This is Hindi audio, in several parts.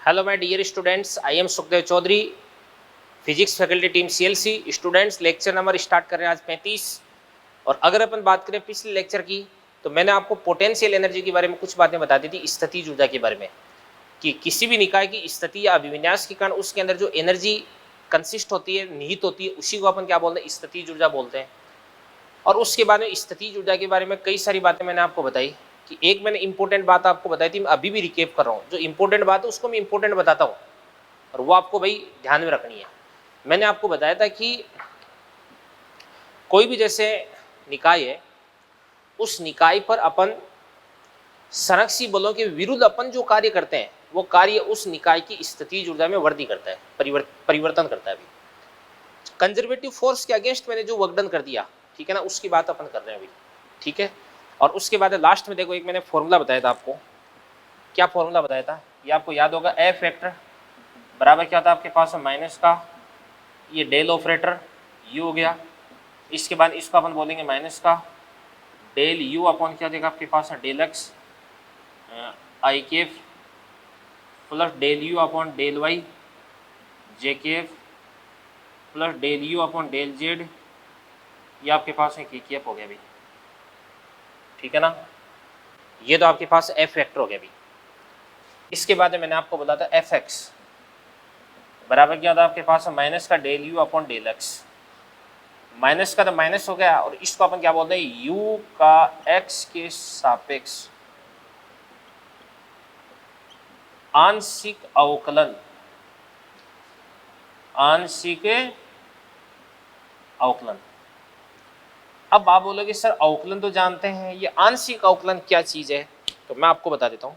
Hello my dear students, I am Sukhdev Chaudhary, physics faculty team CLC. Students, lecture number start कर रहे हैं आज 35। और अगर अपन बात करें पिछले लेक्चर की, तो मैंने आपको पोटेंशियल एनर्जी के बारे में कुछ बातें बता दी थी, स्थितिज ऊर्जा के बारे में, कि किसी भी निकाय की स्थिति या अभिविन्यास के कारण उसके अंदर जो एनर्जी कंसिस्ट होती है, निहित होती है, उसी को अपन क्या बोलते हैं, स्थितिज ऊर्जा बोलते हैं। और उसके बाद में स्थितिज ऊर्जा के बारे में कई सारी बातें मैंने आपको बताई, कि एक मैंने इंपॉर्टेंट बात आपको बताई थी, मैं अभी भी रिकेप कर रहा हूँ। जो इंपॉर्टेंट बात है उसको मैं इंपॉर्टेंट बताता हूँ, और वो आपको भाई ध्यान में रखनी है। मैंने आपको बताया था कि कोई भी जैसे निकाय है, उस निकाय पर अपन संरक्षी बलों के विरुद्ध अपन जो कार्य करते हैं, वो कार्य उस निकाय की स्थितिज ऊर्जा में वृद्धि करता है, परिवर्तन करता है। अभी कंजर्वेटिव फोर्स के अगेंस्ट मैंने जो वर्कडन कर दिया, ठीक है ना, उसकी बात अपन कर रहे हैं अभी, ठीक है। और उसके बाद लास्ट में देखो, एक मैंने फॉर्मूला बताया था आपको। क्या फॉर्मूला बताया था, ये आपको याद होगा। एफ फैक्टर बराबर क्या था आपके पास, माइनस का ये डेल ऑपरेटर यू हो गया। इसके बाद इसको अपन बोलेंगे माइनस का डेल यू अपॉन क्या देगा आपके पास, del X I cap plus del U upon del Y J cap plus del U upon del Z, ये आपके पास है के केफ हो गया अभी, ठीक है ना। ये तो आपके पास एफ फैक्टर हो गया अभी। इसके बाद मैंने आपको बोला था एफ एक्स बराबर क्या था आपके पास, माइनस का del U upon del X. Minus का तो माइनस हो गया, और इसको अपन क्या बोलते हैं, u का x के सापेक्ष आंशिक अवकलन। आंशिक अवकलन। अब आप बोलोगे सर अवकलन तो जानते हैं, ये आंशिक अवकलन क्या चीज है, तो मैं आपको बता देता हूं।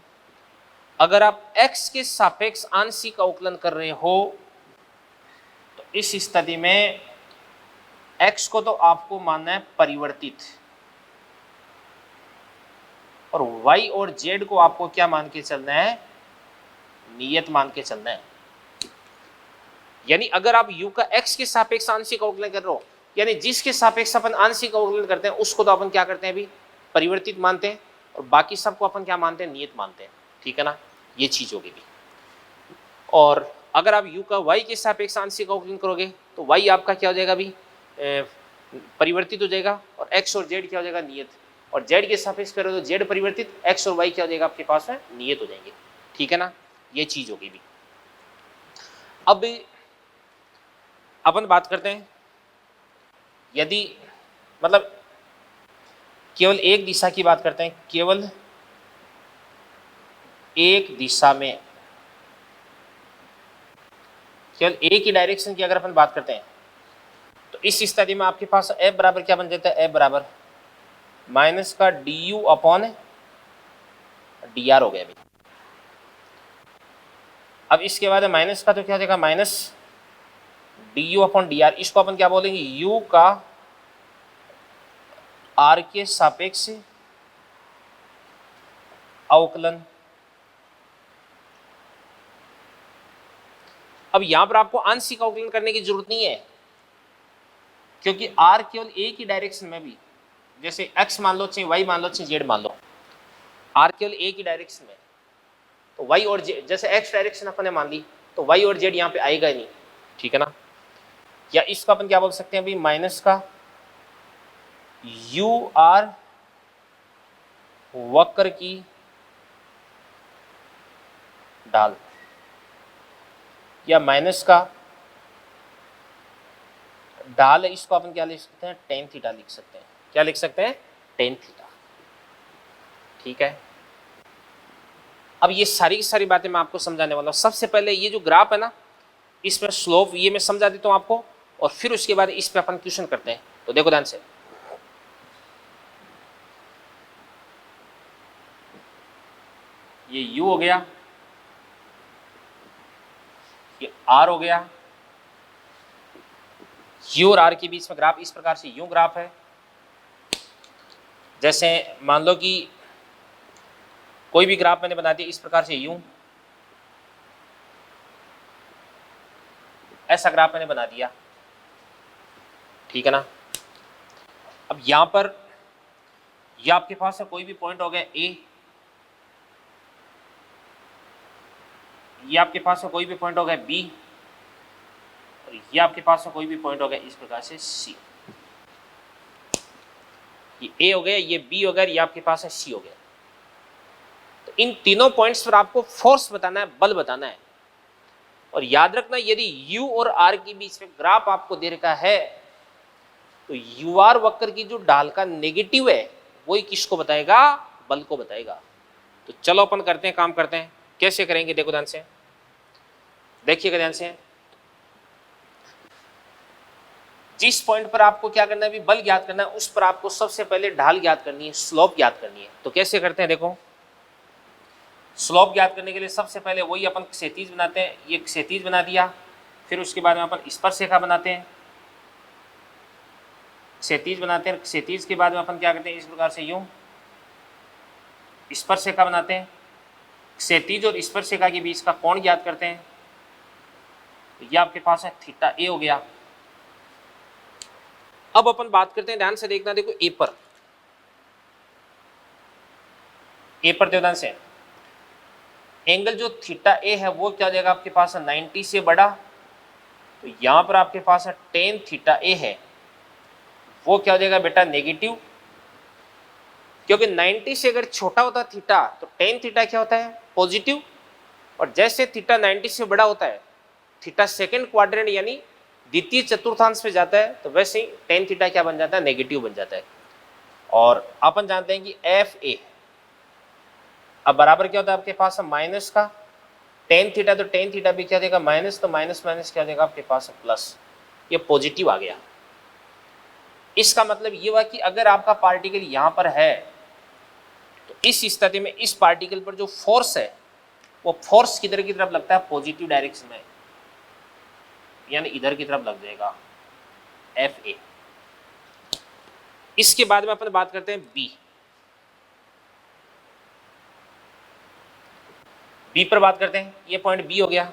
अगर आप x के सापेक्ष आंशिक अवकलन कर रहे हो, तो इस स्थिति में x को तो आपको मानना है परिवर्तित, और y और z को आपको क्या मान के चलना है, नियत मान के चलना है। यानी अगर आप u का x के सापेक्ष आंशिक अवकलन कर रहे हो, यानी जिसके सापेक्ष अपन आंशिक अवकलन करते हैं उसको तो अपन क्या करते हैं अभी, परिवर्तित मानते हैं, और बाकी सबको अपन क्या मानते हैं, नियत मानते हैं, ठीक है ना। ये चीज होगी भी। और अगर आप u का y के सापेक्ष आंशिक अवकलन करोगे, तो y आपका क्या हो जाएगा अभी, परिवर्तित हो जाएगा, और x और z क्या हो जाएगा, नियत। और z के सापेक्ष करोगे तो z परिवर्तित, x और y क्या हो जाएगा आपके पास में, नियत हो जाएंगे, ठीक है ना। ये चीज होगी भी। अब अपन बात करते हैं, यदि मतलब केवल एक दिशा की बात करते हैं, केवल एक दिशा में, केवल एक ही डायरेक्शन की अगर अपन बात करते हैं, तो इस स्थिति में आपके पास F बराबर क्या बन जाता है, F बराबर माइनस का D you upon D R हो गया अभी। अब इसके बाद माइनस का तो क्या हो जाएगा, minus D you upon D R. इसको अपन क्या बोलेंगे, u का r के सापेक्ष अवकलन। अब यहां पर आपको आंशिक अवकलन करने की जरूरत नहीं है, क्योंकि r केवल एक ही डायरेक्शन में भी, जैसे x मान लो चाहे y मान लो चाहे z मान लो, r केवल एक ही डायरेक्शन में, तो y और z, जैसे x डायरेक्शन अपन ने मान ली, तो y और z यहाँ पे आएगा ही नहीं, ठीक है ना। या इसको अपन क्या बोल सकते हैं अभी, माइनस का u r वक्र की ढाल, या माइनस का ढाल है, इसको अपन क्या लिख सकते हैं, टेन थीटा लिख सकते हैं। क्या लिख सकते हैं, टेन थीटा, ठीक है। अब ये सारी की सारी बातें मैं आपको समझाने वाला हूं। सबसे पहले ये जो ग्राफ है ना, इसमें स्लोप ये मैं समझा देता हूं आपको, और फिर उसके बाद इस पे अपन क्वेश्चन करते हैं। तो देखो ध्यान से, ये u हो गया, ये r हो गया, u और r के बीच में ग्राफ इस प्रकार से यूं ग्राफ है। जैसे मान लो कि कोई भी ग्राफ मैंने बना दिया इस प्रकार से यूं, ऐसा ग्राफ मैंने बना दिया, ठीक है ना। अब यहां पर ये आपके पास है कोई भी पॉइंट हो गया ए, ये आपके पास में कोई भी पॉइंट हो गया बी, और ये आपके पास में कोई भी पॉइंट हो गया इस प्रकार से सी। ये ए हो गया, ये बी हो गया, ये आपके पास है सी हो गया। तो इन तीनों पॉइंट्स पर आपको फोर्स बताना है, बल बताना है। और याद रखना यदि यू और आर के बीच में ग्राफ आपको दे रखा है तो यू आर वक्र की जो ढाल का नेगेटिव है वही किसको बताएगा, बल को बताएगा। तो चलो अपन करते हैं, काम करते हैं। कैसे करेंगे देखो ध्यान से, देखिएगा ध्यान से। जिस पॉइंट पर आपको क्या करना है, अभी बल ज्ञात करना है, उस पर आपको सबसे पहले ढाल ज्ञात करनी है, स्लोप ज्ञात करनी है। तो कैसे करते हैं देखो, स्लोप ज्ञात करने के लिए सबसे पहले वही अपन क्षैतिज बनाते हैं। ये क्षैतिज बना दिया, फिर उसके बाद में अपन स्पर्शरेखा बनाते हैं, क्षैतिज बनाते हैं। क्षैतिज के बाद में अपन क्या करते हैं, इस प्रकार से यूं स्पर्शरेखा बनाते हैं। क्षैतिज और स्पर्शरेखा के बीच का कोण ज्ञात करते हैं। तो ये आपके पास है थीटा ए हो गया। अब अपन बात करते हैं, ध्यान से देखना, देखो ए पर, ए पर ध्यान से एंगल जो थीटा ए है वो क्या हो जाएगा आपके पास है 90 से बड़ा। तो यहां पर आपके पास है टेन थीटा ए है, वो क्या हो जाएगा बेटा नेगेटिव, क्योंकि 90 से अगर छोटा होता थीटा तो टेन थीटा क्या होता है पॉजिटिव। और जैसे थीटा 90 से बड़ा होता है, थीटा सेकंड क्वाड्रेंट यानी द्वितीय चतुर्थांश पे जाता है, तो वैसे ही टेन थीटा क्या बन जाता है, नेगेटिव बन जाता है। और अपन जानते हैं कि एफ ए अब बराबर क्या होता है आपके पास माइनस का टेन थीटा, तो टेन थीटा भी क्या देगा माइनस, तो माइनस माइनस क्या देगा आपके पास प्लस, ये पॉजिटिव आ गया। इसका मतलब ये हुआ कि अगर आपका पार्टिकल यहां पर है तो इस स्थिति में इस पार्टिकल पर जो फोर्स है वो फोर्स किधर की तरफ लगता है, पॉजिटिव डायरेक्शन में, यानी इधर की तरफ लग जाएगा एफ ए। इसके बाद में अपन बात करते हैं बी, बी पर बात करते हैं। ये पॉइंट बी हो गया।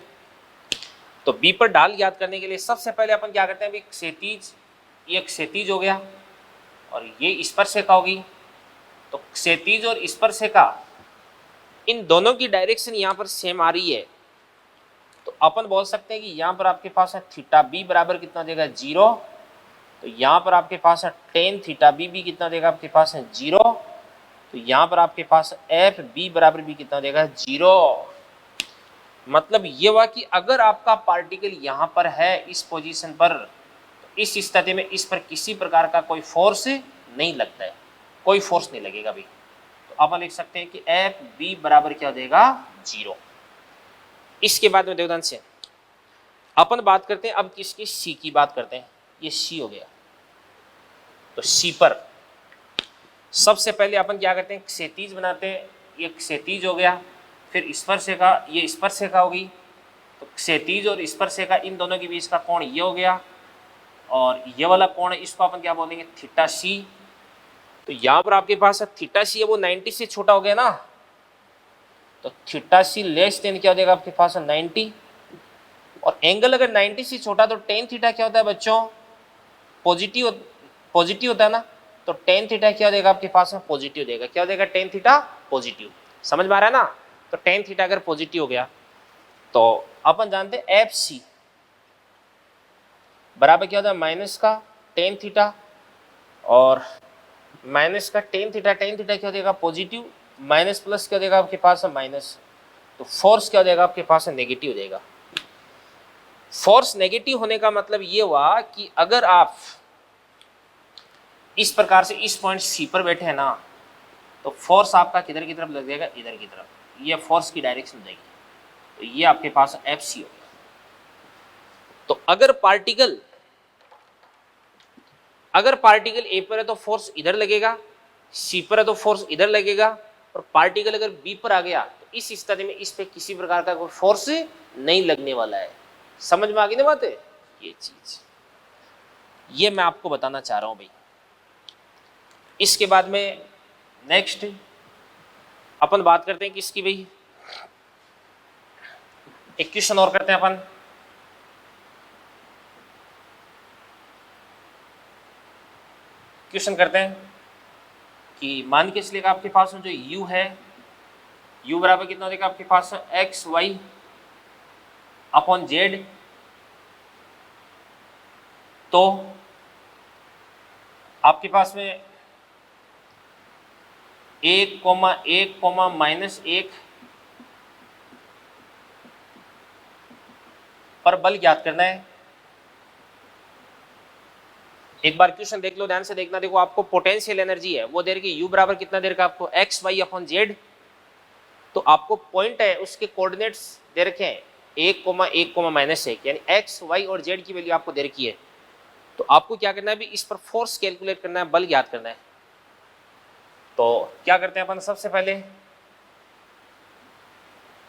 तो बी पर ढाल याद करने के लिए सबसे पहले अपन क्या करते हैं, क्षैतिज, ये क्षैतिज हो गया और ये स्पर्शरेखा होगी। तो क्षैतिज और स्पर्शरेखा इन दोनों की डायरेक्शन यहाँ पर सेम आ रही है, तो अपन बोल सकते हैं कि यहाँ पर आपके पास है थीटा बी बराबर कितना देगा 0। तो यहाँ पर आपके पास है टेन थीटा बी भी कितना देगा आपके पास है 0। तो यहाँ पर आपके पास एफ बी बराबर भी कितना देगा 0। मतलब ये हुआ कि अगर आपका पार्टिकल यहाँ पर है इस पोजीशन पर, तो इस स्थिति में इस पर किसी प्रकार का कोई फोर्स नहीं लगता है, कोई फोर्स नहीं लगेगा भाई। तो अपन लिख सकते हैं कि एफ बी बराबर क्या देगा 0। इसके बाद में देवदान से अपन बात करते हैं अब किसकी, सी की बात करते हैं। ये सी हो गया। तो सी पर सबसे पहले अपन क्या करते हैं, क्षैतिज बनाते हैं। ये क्षैतिज हो गया, फिर स्पर्शरेखा, ये स्पर्शरेखा होगी। तो क्षैतिज और स्पर्शरेखा इन दोनों के बीच का कोण ये हो गया, और ये वाला कोण है इसको अपन क्या बोलेंगे, थीटा सी। तो यहाँ पर आपके पास थीटा सी है वो 90 से छोटा हो गया ना, तो थीटा सी लेस देन क्या हो जाएगा आपके पास 90। और एंगल अगर 90 से छोटा तो टेन थीटा क्या होता है बच्चों, पॉजिटिव, पॉजिटिव होता है ना। तो टेन थीटा क्या देगा आपके पास में पॉजिटिव देगा, क्या देगा टेन थीटा पॉजिटिव। समझ में आ रहा है ना। तो टेन थीटा अगर पॉजिटिव हो गया तो अपन जानते हैं एफ सी बराबर क्या होता है माइनस का टेन थीटा, और माइनस का टेन थीटा, टेन थीटा क्या देगा पॉजिटिव, माइनस प्लस क्या देगा आपके पास है माइनस। तो फोर्स क्या देगा आपके पास है नेगेटिव देगा। फोर्स नेगेटिव होने का मतलब ये हुआ कि अगर आप इस प्रकार से इस पॉइंट सी पर बैठे हैं ना, तो फोर्स आपका किधर की तरफ लग जाएगा, इधर की तरफ, ये फोर्स की डायरेक्शन देगी। तो ये आपके पास एफ सी हो गया। तो अगर पार्टिकल ए पर है तो फोर्स इधर लगेगा, सी पर है तो फोर्स इधर लगेगा, और पार्टिकल अगर बी पर आ गया तो इस स्थिति में इस पे किसी प्रकार का कोई फोर्स नहीं लगने वाला है। समझ में आ गई ना बात है, ये चीज ये मैं आपको बताना चाह रहा हूं भाई। इसके बाद में नेक्स्ट अपन बात करते हैं किसकी भाई, एक क्वेश्चन और करते हैं अपन। क्वेश्चन करते हैं कि मान के चलिएगा आपके पास में जो u है, u बराबर कितना देगा आपके पास एक्स वाई, अपॉन जेड, तो आपके पास में 1,1,-1 पर बल ज्ञात करना है। एक बार क्वेश्चन देख लो, ध्यान से देखना। देखो आपको पोटेंशियल एनर्जी है वो दे रखी, यू बराबर कितना दे रखा आपको, एक्स वाई अपॉन जेड। तो आपको पॉइंट है उसके कोऑर्डिनेट्स दे रखे हैं 1,1,-1, यानी एक्स वाई और जेड की वैल्यू आपको दे रखी है। तो आपको क्या करना है अभी, इस पर फोर्स कैलकुलेट करना है, बल ज्ञात करना है। तो क्या करते हैं अपन, सबसे पहले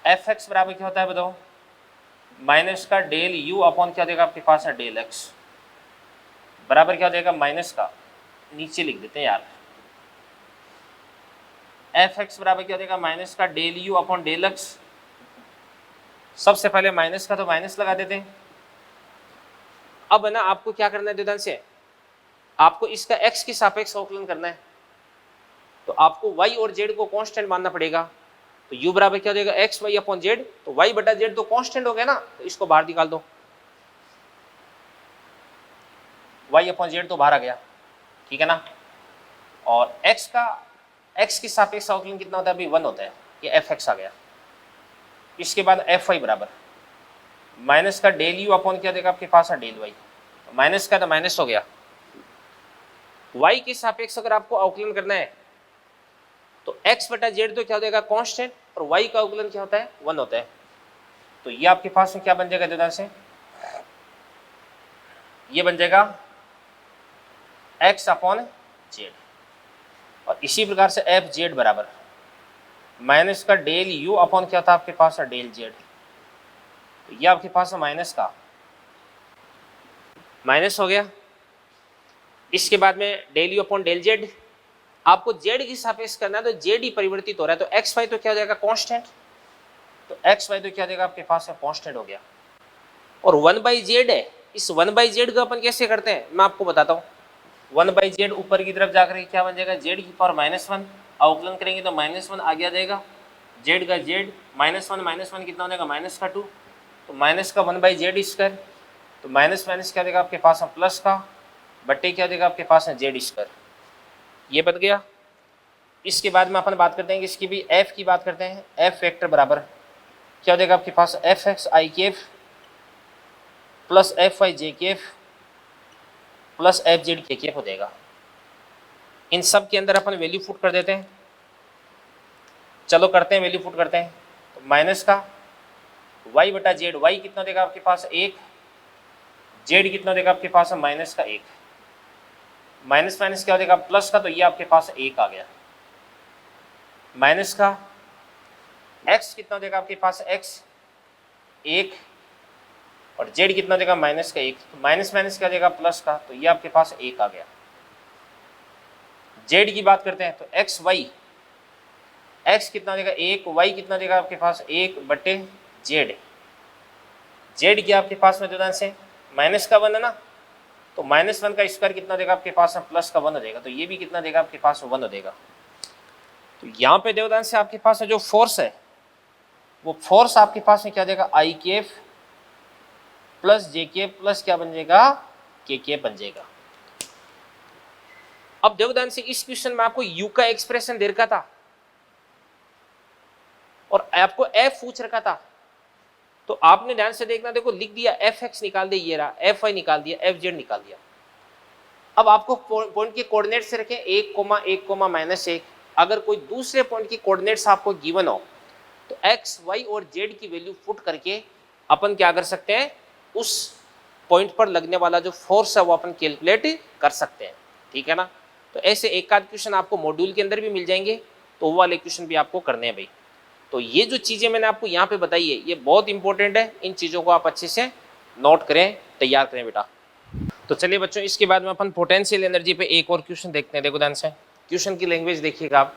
एफ एक्स बराबर क्या होता है बताओ, माइनस का डेल यू अपॉन क्या देगा आपके पास है डेल एक्स, बराबर क्या देगा माइनस का, नीचे लिख देते हैं यार, एफ एक्स बराबर क्या देगा माइनस का del U upon del X. सबसे पहले माइनस का तो माइनस लगा देते हैं। अब है ना आपको क्या करना है ध्यान से, आपको इसका x के सापेक्ष अवकलन करना है। तो आपको y और z को कांस्टेंट मानना पड़ेगा। तो u बराबर क्या हो जाएगा एक्स वाई अपॉन जेड, तो y बटा जेड तो कांस्टेंट हो गया ना, तो इसको बाहर निकाल दो, y अपॉन जेड तो बाहर आ गया, ठीक है ना। और x के सापेक्ष अवकलन कितना होता है अभी 1 होता है, ये fx आ गया। इसके बाद fy बराबर माइनस का डेल यू अपॉन क्या देगा आपके पास है डेल वाई, माइनस का तो माइनस हो गया। y के सापेक्ष अगर आपको अवकलन करना है तो x बटा जेड तो क्या हो जाएगा कांस्टेंट, और y का अवकलन क्या होता है 1 होता है। तो ये आपके पास में क्या बन जाएगा ध्यान से, ये बन जाएगा x अपॉन जेड। और इसी प्रकार से एफ जेड बराबर माइनस का डेल यू अपॉन क्या था आपके पास है डेल जेड। तो ये आपके पास है माइनस का माइनस हो गया। इसके बाद में del U upon del Z, आपको जेड की सापेक्ष करना है तो जेड ही परिवर्तित हो रहा है, तो एक्स वाई तो क्या हो जाएगा कांस्टेंट, तो एक्स वाई तो क्या देगा आपके पास है कांस्टेंट हो गया। और 1/z है, इस 1/z को अपन कैसे करते हैं मैं आपको बताता हूँ। 1/z ऊपर की तरफ जाकर क्या बन जाएगा जेड की पावर -1, अवकलन करेंगे तो -1 आगे आ जाएगा, जेड का जेड -1 कितना हो जाएगा -2, तो माइनस का 1/z², तो माइनस माइनस क्या देगा आपके पास है प्लस का, बट्टे क्या देगा आपके पास है z², ये बन गया। इसके बाद में अपन बात करते हैं कि इसकी भी f की बात करते हैं, f वेक्टर बराबर क्या हो जाएगा आपके पास F X I cap plus F Y J cap plus F Z K cap हो जाएगा। इन सब के अंदर अपन वैल्यू पुट कर देते हैं, चलो करते हैं वैल्यू पुट करते हैं। तो माइनस का y बटा जेड, y कितना देगा आपके पास 1, जेड कितना देगा आपके पास माइनस का 1, माइनस माइनस क्या हो जाएगा प्लस का, तो ये आपके पास 1 आ गया। माइनस का x कितना देगा आपके पास x 1, और z कितना देगा माइनस का 1, तो माइनस माइनस क्या देगा प्लस का, तो ये आपके पास 1 आ गया। z की बात करते हैं तो x y, x कितना देगा 1, y कितना देगा आपके पास 1 बटे z, z की आपके पास में जो से माइनस का 1 है ना, तो -1 का स्क्वायर कितना देगा आपके पास में प्लस का 1 हो जाएगा, तो ये भी कितना देगा आपके पास 1 हो जाएगा। तो यहाँ पे देवदान से आपके पास जो फोर्स है वो फोर्स आपके पास में क्या देगा आई केफ प्लस जे केफ प्लस क्या बन जाएगा के केफ बन जाएगा। अब देवदान से इस क्वेश्चन में आपको यू का एक्सप्रेशन दे रखा था और आपको एफ पूछ रखा था, तो आपने ध्यान से देखना, देखो लिख दिया एफ एक्स निकाल दिया, ये रहा एफ वाई निकाल दिया, एफ जेड निकाल दिया। अब आपको पॉइंट के कोऑर्डिनेट से रखें 1,1,-1, अगर कोई दूसरे पॉइंट की कोऑर्डिनेट्स आपको गिवन हो तो एक्स वाई और जेड की वैल्यू पुट करके अपन क्या कर सकते हैं, उस पॉइंट पर लगने वाला जो फोर्स है वो अपन कैलकुलेट कर सकते हैं, ठीक है ना। तो ऐसे एक आध क्वेश्चन आपको मॉड्यूल के अंदर भी मिल जाएंगे, तो वो वाले क्वेश्चन भी आपको करने हैं भाई। तो ये जो चीज़ें मैंने आपको यहाँ पे बताई है ये बहुत इंपॉर्टेंट है, इन चीज़ों को आप अच्छे से नोट करें, तैयार करें बेटा। तो चलिए बच्चों, इसके बाद में अपन पोटेंशियल एनर्जी पे एक और क्वेश्चन देखते हैं। देखो ध्यान से क्वेश्चन की लैंग्वेज देखिएगा आप।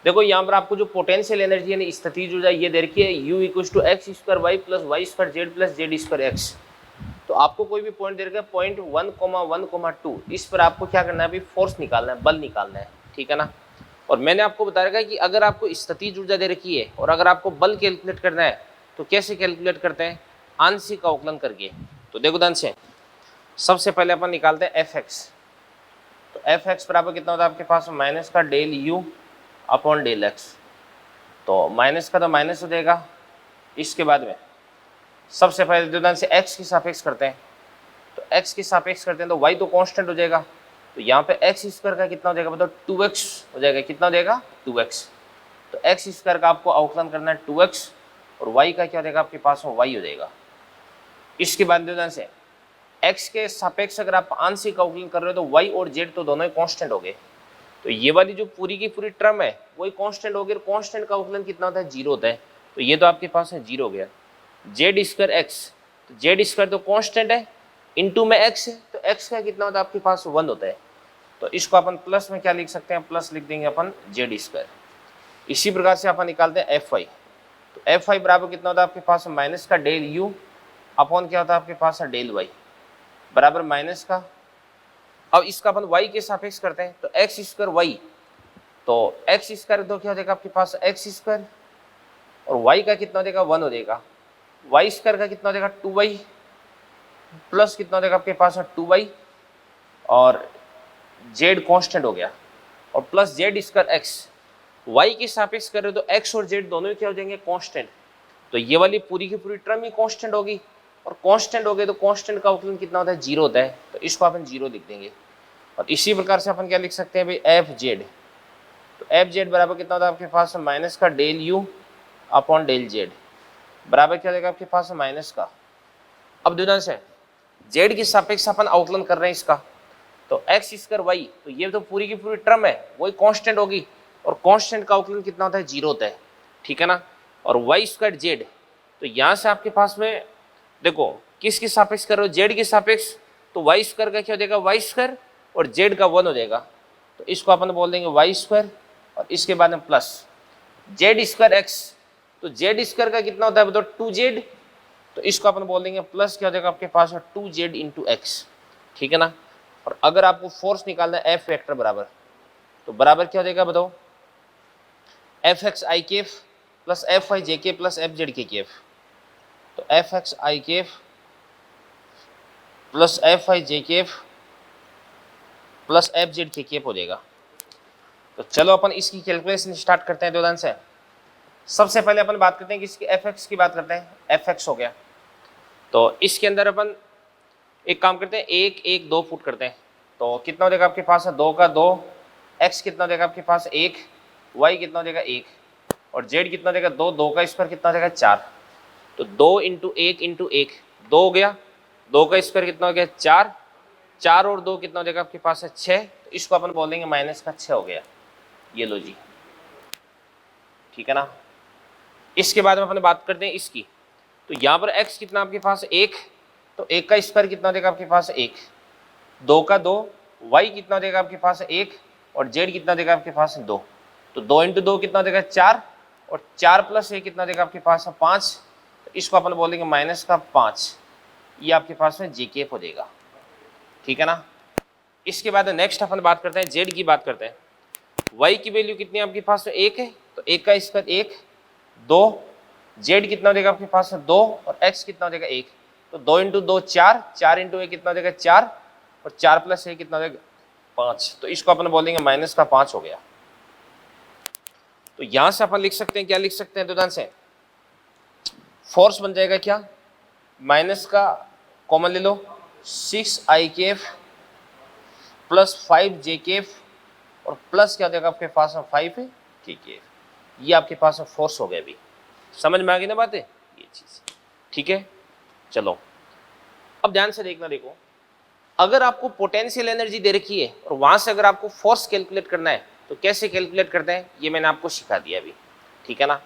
देखो यहाँ पर आपको जो पोटेंशियल एनर्जी यानी स्थितिज ऊर्जा ये दे रखी है U = x² y plus y² z plus z² x। तो आपको कोई भी पॉइंट दे रखा है पॉइंट 1,1,2, इस पर आपको क्या करना है अभी फोर्स निकालना है, बल निकालना है, ठीक है ना। और मैंने आपको बता रखा है कि अगर आपको स्थितिज ऊर्जा दे रखी है और अगर आपको बल कैलकुलेट करना है तो कैसे कैलकुलेट करते हैं, आंशिक अवकलन करके। तो देखो ध्यान से, सबसे पहले अपन निकालते हैं एफ एक्स। तो एफ एक्स बराबर कितना होता है आपके पास, माइनस का del U upon del X. तो माइनस का तो माइनस हो जाएगा। इसके बाद में सबसे पहले जो ध्यान से एक्स की सापेक्ष करते हैं, तो एक्स की सापेक्ष करते हैं तो वाई तो कांस्टेंट हो जाएगा। तो यहाँ पे एक्स स्क्वायर का कितना हो जाएगा बताओ, 2x हो जाएगा। कितना हो जाएगा, 2x। तो एक्स स्क्वायर का आपको अवकलन करना है 2x, और वाई का क्या हो जाएगा आपके पास, वाई हो जाएगा। इसके बाद ध्यान से एक्स के सापेक्ष अगर आप आंशिक अवकलन कर रहे हो तो वाई और जेड तो दोनों ही कांस्टेंट हो गए। तो ये वाली जो पूरी की पूरी टर्म है वही कांस्टेंट हो गई। कांस्टेंट का अवकलन कितना होता है, 0 होता है। तो ये तो आपके पास है 0 हो गया। जेड स्क्वायर एक्स, तो जेड स्क्वायर तो कांस्टेंट है, इनटू में एक्स है, तो एक्स का कितना होता है आपके पास, 1 होता है। तो इसको अपन प्लस में क्या लिख सकते हैं, प्लस लिख देंगे अपन जेड स्क्वायर। इसी प्रकार से अपन निकालते हैं एफ वाई। तो एफ वाई बराबर कितना होता है आपके पास, माइनस का डेल यू अपॉन क्या होता है आपके पास, डेल वाई बराबर माइनस का। अब इसका अपन वाई के सापेक्ष करते हैं, तो एक्स स्क्वायर वाई, तो एक्स स्क्वायर तो क्या हो जाएगा आपके पास, एक्स स्क्वायर, और वाई का कितना हो जाएगा, 1 हो जाएगा। वाई स्क्वायर का कितना हो जाएगा, 2y, प्लस कितना हो जाएगा आपके पास, 2y, और जेड कांस्टेंट हो गया, और plus Z square X. Y के सापेक्ष कर रहे हो तो एक्स और जेड दोनों ही क्या हो जाएंगे, कांस्टेंट। तो ये वाली पूरी की पूरी टर्म ही कांस्टेंट होगी, और कांस्टेंट हो गए तो कांस्टेंट का अवकलन कितना होता है, 0 होता है। तो इसको अपन 0 लिख देंगे। और इसी प्रकार से अपन क्या लिख सकते हैं भाई, एफ जेड। तो एफ जेड बराबर कितना होता है आपके पास, माइनस का del U upon del Z बराबर क्या हो जाएगा आपके पास, माइनस का। अब ध्यान से जेड के सापेक्ष अपन अवकलन कर रहे हैं इसका, तो एक्स स्क्वायर वाई, तो ये तो पूरी की पूरी टर्म है वही कांस्टेंट होगी, और कांस्टेंट का अवकलन कितना होता है, 0 होता है, ठीक है ना। और वाई स्क्वायर जेड, तो यहाँ से आपके पास में देखो किसके सापेक्ष कर रहे हो, जेड के सापेक्ष, तो वाई स्क्वायर का क्या हो जाएगा, वाई स्क्वायर, और जेड का 1 हो जाएगा। तो इसको अपन बोल देंगे वाई स्क्वायर, और इसके बाद में प्लस जेड स्क्वायर एक्स, तो जेड स्क्वायर का कितना होता है बताओ, 2z, तो इसको अपन बोल देंगे प्लस क्या हो जाएगा आपके पास, 2z इंटू एक्स, ठीक है ना। और अगर आपको फोर्स निकालना है एफ वेक्टर बराबर, तो बराबर क्या हो जाएगा बताओ, F X I cap plus F I J K plus F Z K cap. तो F X I cap plus F I J cap plus F Z K cap हो जाएगा। तो चलो अपन इसकी कैलकुलेशन स्टार्ट करते हैं ध्यान से। सबसे पहले अपन बात करते हैं कि इसकी एफ एक्स की बात करते हैं। एफ एक्स हो गया, तो इसके अंदर अपन एक काम करते हैं, 1 1 2 फुट करते हैं। तो कितना हो जाएगा आपके पास, 2 का 2, एक्स कितना हो जाएगा आपके पास 1, वाई कितना हो जाएगा 1, और जेड कितना हो जाएगा 2, 2 का स्क्वायर कितना हो जाएगा 4। तो 2 इंटू 1 इंटू 1 2 हो गया, 2 का स्क्वायर कितना हो गया 4, 4 और 2 कितना हो जाएगा आपके पास है 6। तो इसको अपन बोल देंगे माइनस का 6 हो गया। ये लो जी, ठीक है ना। इसके बाद में अपन बात करते हैं इसकी, तो यहाँ पर x कितना आपके पास 1, तो 1 का स्क्वायर कितना देगा आपके पास 1, 2 का 2, y कितना देगा आपके पास 1, और z कितना देगा आपके पास 2। तो 2 इंटू 2 कितना देगा 4, और 4 प्लस 1 कितना देगा आपके पास 5। तो इसको अपन बोलेंगे माइनस का 5। ये आपके पास में जे केफ हो जाएगा, ठीक है ना। इसके बाद नेक्स्ट अपन बात करते हैं z की बात करते हैं। y की वैल्यू कितनी आपके पास 1 है, तो 1 का स्क्वायर 1, 2, जेड कितना देगा आपके पास 2, और एक्स कितना देगा 1। तो 2 इंटू 2 4, 4 इंटू 1 कितना देगा 4, और 4 प्लस 1 कितना देगा 5। तो इसको अपन बोलेंगे माइनस का 5 हो गया। तो यहां से अपन लिख सकते हैं, क्या लिख सकते हैं, तो ध्यान से फोर्स बन जाएगा क्या, माइनस का कॉमन ले लो, 6 आई केफ प्लस 5 जे केफ, और प्लस क्या देगा आपके पास 5 के केफ। ये आपके पास फोर्स हो गया। अभी समझ में आ गई ना बातें, ये चीज, ठीक है। चलो अब ध्यान से देखना, देखो अगर आपको पोटेंशियल एनर्जी दे रखी है और वहां से अगर आपको फोर्स कैलकुलेट करना है तो कैसे कैलकुलेट करते हैं ये मैंने आपको सिखा दिया अभी, ठीक है ना।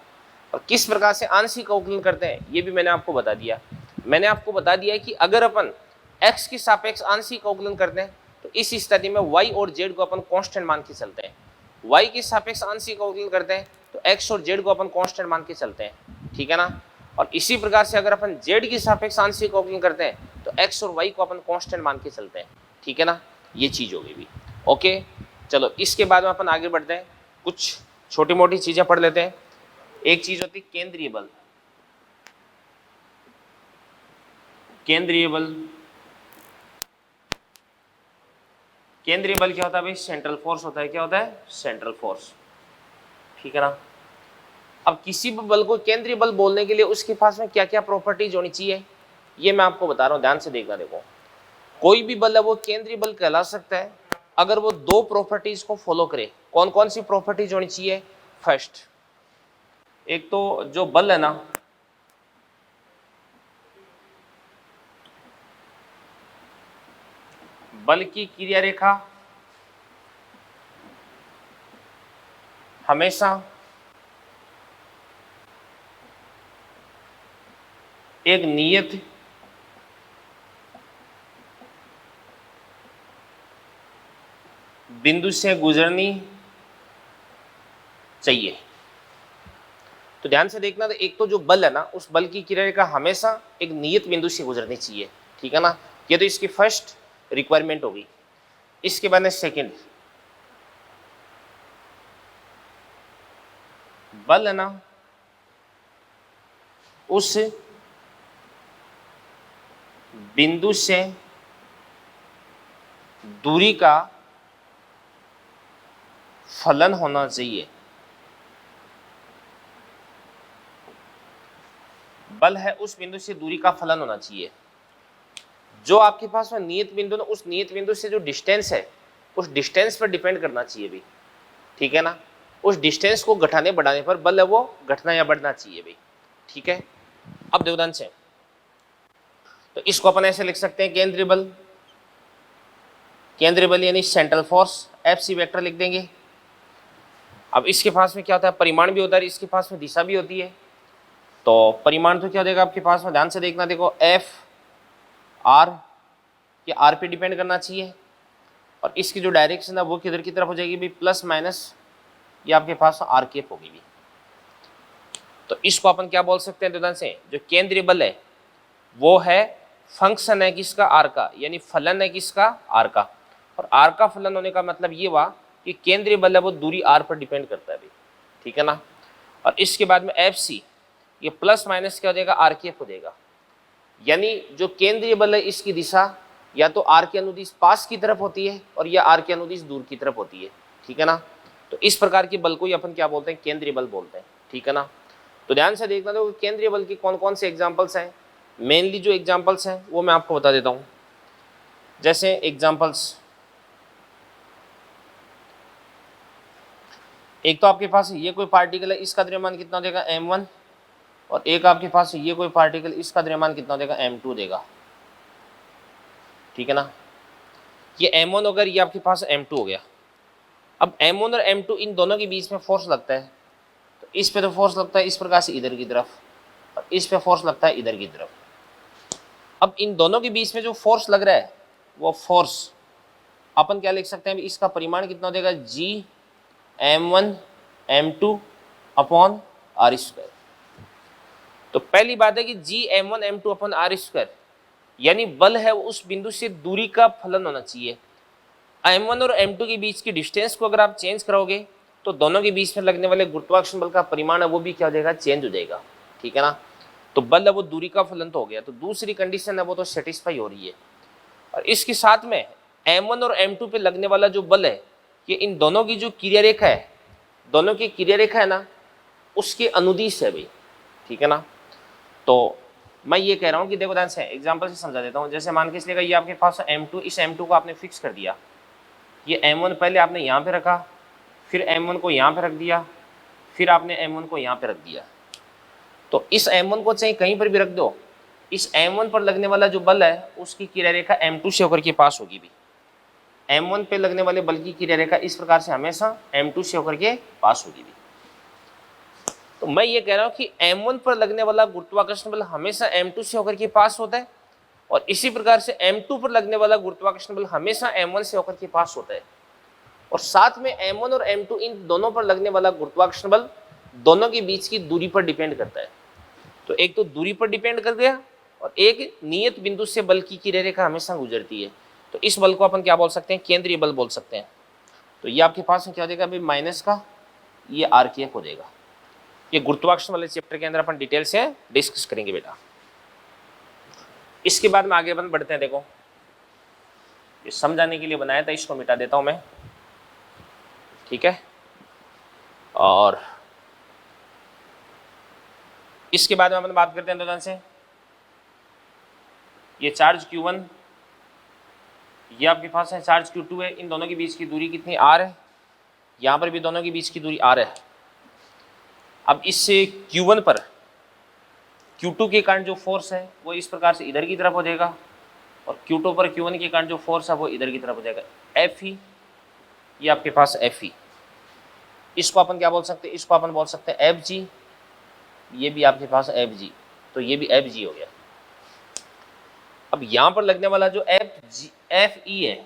और किस प्रकार से आंशिक अवकलन करते हैं ये भी मैंने आपको बता दिया। मैंने आपको बता दिया है कि अगर अपन x के सापेक्ष आंशिक अवकलन करते हैं तो इस स्थिति में y और z को अपन कांस्टेंट मान के चलते हैं, y के सापेक्ष आंशिक अवकलन करते हैं तो x और z को अपन कांस्टेंट मान के चलते हैं, ठीक है ना। और इसी प्रकार से अगर अपन z के सापेक्ष आंशिक अवकलन करते हैं तो x और y को अपन कांस्टेंट मान के चलते हैं, ठीक है ना। ये चीज होगी भी, ओके। चलो इसके बाद में अपन आगे बढ़ते हैं, कुछ छोटी मोटी चीजें पढ़ लेते हैं। एक चीज होती है केंद्रीय बल। केंद्रीय बल, केंद्रीय बल क्या होता है भाई? सेंट्रल फोर्स होता है। क्या होता है? सेंट्रल फोर्स, ठीक है ना। अब किसी भी बल को केंद्रीय बल बोलने के लिए उसके पास में क्या क्या प्रॉपर्टीज होनी चाहिए, ये मैं आपको बता रहा हूं, ध्यान से देखना। देखो, कोई भी बल है वो केंद्रीय बल कहला सकता है अगर वो दो प्रॉपर्टीज को फॉलो करे। कौन कौन सी प्रॉपर्टीज होनी चाहिए? फर्स्ट, एक तो जो बल है ना, बल की क्रिया रेखा हमेशा एक नियत बिंदु से गुजरनी चाहिए। तो ध्यान से देखना, तो एक तो जो बल है ना, उस बल की क्रिया रेखा हमेशा एक नियत बिंदु से गुजरनी चाहिए, ठीक है ना। ये तो इसकी फर्स्ट रिक्वायरमेंट होगी। इसके बाद में सेकंड, बल है ना उस बिंदु से दूरी का फलन होना चाहिए। बल है उस बिंदु से दूरी का फलन होना चाहिए। जो आपके पास में नियत बिंदु ना, उस नियत बिंदु से जो डिस्टेंस है, उस डिस्टेंस पर डिपेंड करना चाहिए भाई, ठीक है ना। उस डिस्टेंस को घटाने बढ़ाने पर बल है वो घटना या बढ़ना चाहिए भाई, ठीक है। अब देखो ध्यान से, तो इसको अपन ऐसे लिख सकते हैं, केंद्रीय बल, केंद्रीय बल यानी central force, F C vector लिख देंगे। अब इसके पास में क्या होता है? परिमाण भी होता है, इसके पास में दिशा भी होती है। तो परिमाण तो क्या देगा आपके पास में? ध्यान से देखना, देखो एफ आर, ये आर पे डिपेंड करना चाहिए, और इसकी जो डायरेक्शन है वो किधर की तरफ हो जाएगी भी? प्लस माइनस, ये आपके पास आर केप होगी भी। तो इसको अपन क्या बोल सकते हैं? ध्यान से, जो केंद्रीय बल है वो है फंक्शन है किसका? आर का, यानी फलन है किसका? आर का। और आर का फलन होने का मतलब ये हुआ कि केंद्रीय बल है वो दूरी आर पर डिपेंड करता है भाई, ठीक है ना। और इसके बाद में एफ सी, ये प्लस माइनस क्या हो जाएगा? आर केप हो जाएगा। यानी जो केंद्रीय बल है इसकी दिशा या तो आर के अनुदिश पास की तरफ होती है और या आर के अनुदिश दूर की तरफ होती है, ठीक है ना। तो इस प्रकार के बल को ही अपन क्या बोलते हैं? केंद्रीय बल बोलते हैं, ठीक है ना। तो ध्यान से देखना, तो केंद्रीय बल के कौन कौन से एग्जाम्पल्स हैं। मेनली जो एग्जाम्पल्स हैं वो मैं आपको बता देता हूँ। जैसे एग्जाम्पल्स, एक तो आपके पास ये कोई पार्टिकल है, इसका द्रव्यमान कितना देगा? m1, और एक आपके पास ये कोई पार्टिकल, इसका द्रव्यमान कितना देगा? m2 देगा, ठीक है ना। ये m1 अगर ये आपके पास m2 हो गया। अब m1 और m2 इन दोनों के बीच में फोर्स लगता है, तो इस पे तो फोर्स लगता है इस प्रकार से इधर की तरफ, और इस पे फोर्स लगता है इधर की तरफ। अब इन दोनों के बीच में जो फोर्स लग रहा है वो फोर्स अपन क्या लिख सकते हैं? इसका परिमाण कितना देगा? G m1 m2 upon R square. तो पहली बात है कि जी m1 m2 upon R square, यानी बल है उस बिंदु से दूरी का फलन होना चाहिए। m1 और m2 के बीच की डिस्टेंस को अगर आप चेंज करोगे तो दोनों के बीच में लगने वाले गुरुत्वाकर्षण बल का परिमाण है वो भी क्या हो जाएगा? चेंज हो जाएगा, ठीक है ना। तो बल है वो दूरी का फलन तो हो गया, तो दूसरी कंडीशन है वो तो सेटिस्फाई हो रही है। और इसके साथ में m1 और m2 पे लगने वाला जो बल है, ये इन दोनों की जो क्रिया रेखा है, दोनों की क्रिया रेखा है ना, उसके अनुदिश है भाई, ठीक है ना। तो मैं ये कह रहा हूँ कि देखो ध्यान से एग्जांपल से समझा देता हूँ। जैसे मान के चलिएगा ये आपके पास m2, इस m2 को आपने फिक्स कर दिया, ये m1 पहले आपने यहाँ पे रखा, फिर m1 को यहाँ पे रख दिया, फिर आपने m1 को यहाँ पे रख दिया। तो इस m1 को चाहे कहीं पर भी रख दो, इस m1 पर लगने वाला जो बल है उसकी क्रिया रेखा m2 से होकर के पास होगी भी। m1 पे लगने वाले बल की क्रिया रेखा इस प्रकार से हमेशा m2 से होकर के पास होगी भी। तो मैं ये कह रहा हूँ कि m1 पर लगने वाला गुरुत्वाकर्षण बल हमेशा m2 से होकर के पास होता है, और इसी प्रकार से m2 पर लगने वाला गुरुत्वाकर्षण बल हमेशा m1 से होकर के पास होता है। और साथ में m1 और m2 इन दोनों पर लगने वाला गुरुत्वाकर्षण बल दोनों के बीच की दूरी पर डिपेंड करता है। तो एक तो दूरी पर डिपेंड कर गया, और एक नियत बिंदु से बल की क्रिया रेखा हमेशा गुजरती है। तो इस बल को अपन क्या बोल सकते हैं? केंद्रीय बल बोल सकते हैं। तो ये आपके पास क्या हो जाएगा अभी? माइनस का ये आर के एफ हो जाएगा। ये गुरुत्वाकर्षण वाले चैप्टर के अंदर अपन डिटेल से डिस्कस करेंगे बेटा। इसके बाद में आगे अपन बढ़ते हैं। देखो ये समझाने के लिए बनाया था, इसको मिटा देता हूं मैं, ठीक है। और इसके बाद में अपन बात करते हैं दोनों से, ये चार्ज Q1, ये आपके पास है चार्ज Q2 है। इन दोनों के बीच की दूरी कितनी r है, यहां पर भी दोनों के बीच की दूरी r है। अब इससे Q1 पर Q2 के कारण जो फोर्स है वो इस प्रकार से इधर की तरफ हो जाएगा, और Q2 पर Q1 के कारण जो फोर्स है वो इधर की तरफ हो जाएगा, Fe, ये आपके पास Fe। इसको अपन क्या बोल सकते हैं, इसको अपन बोल सकते हैं Fg, ये भी आपके पास Fg, तो ये भी Fg हो गया। अब यहां पर लगने वाला जो Fe है,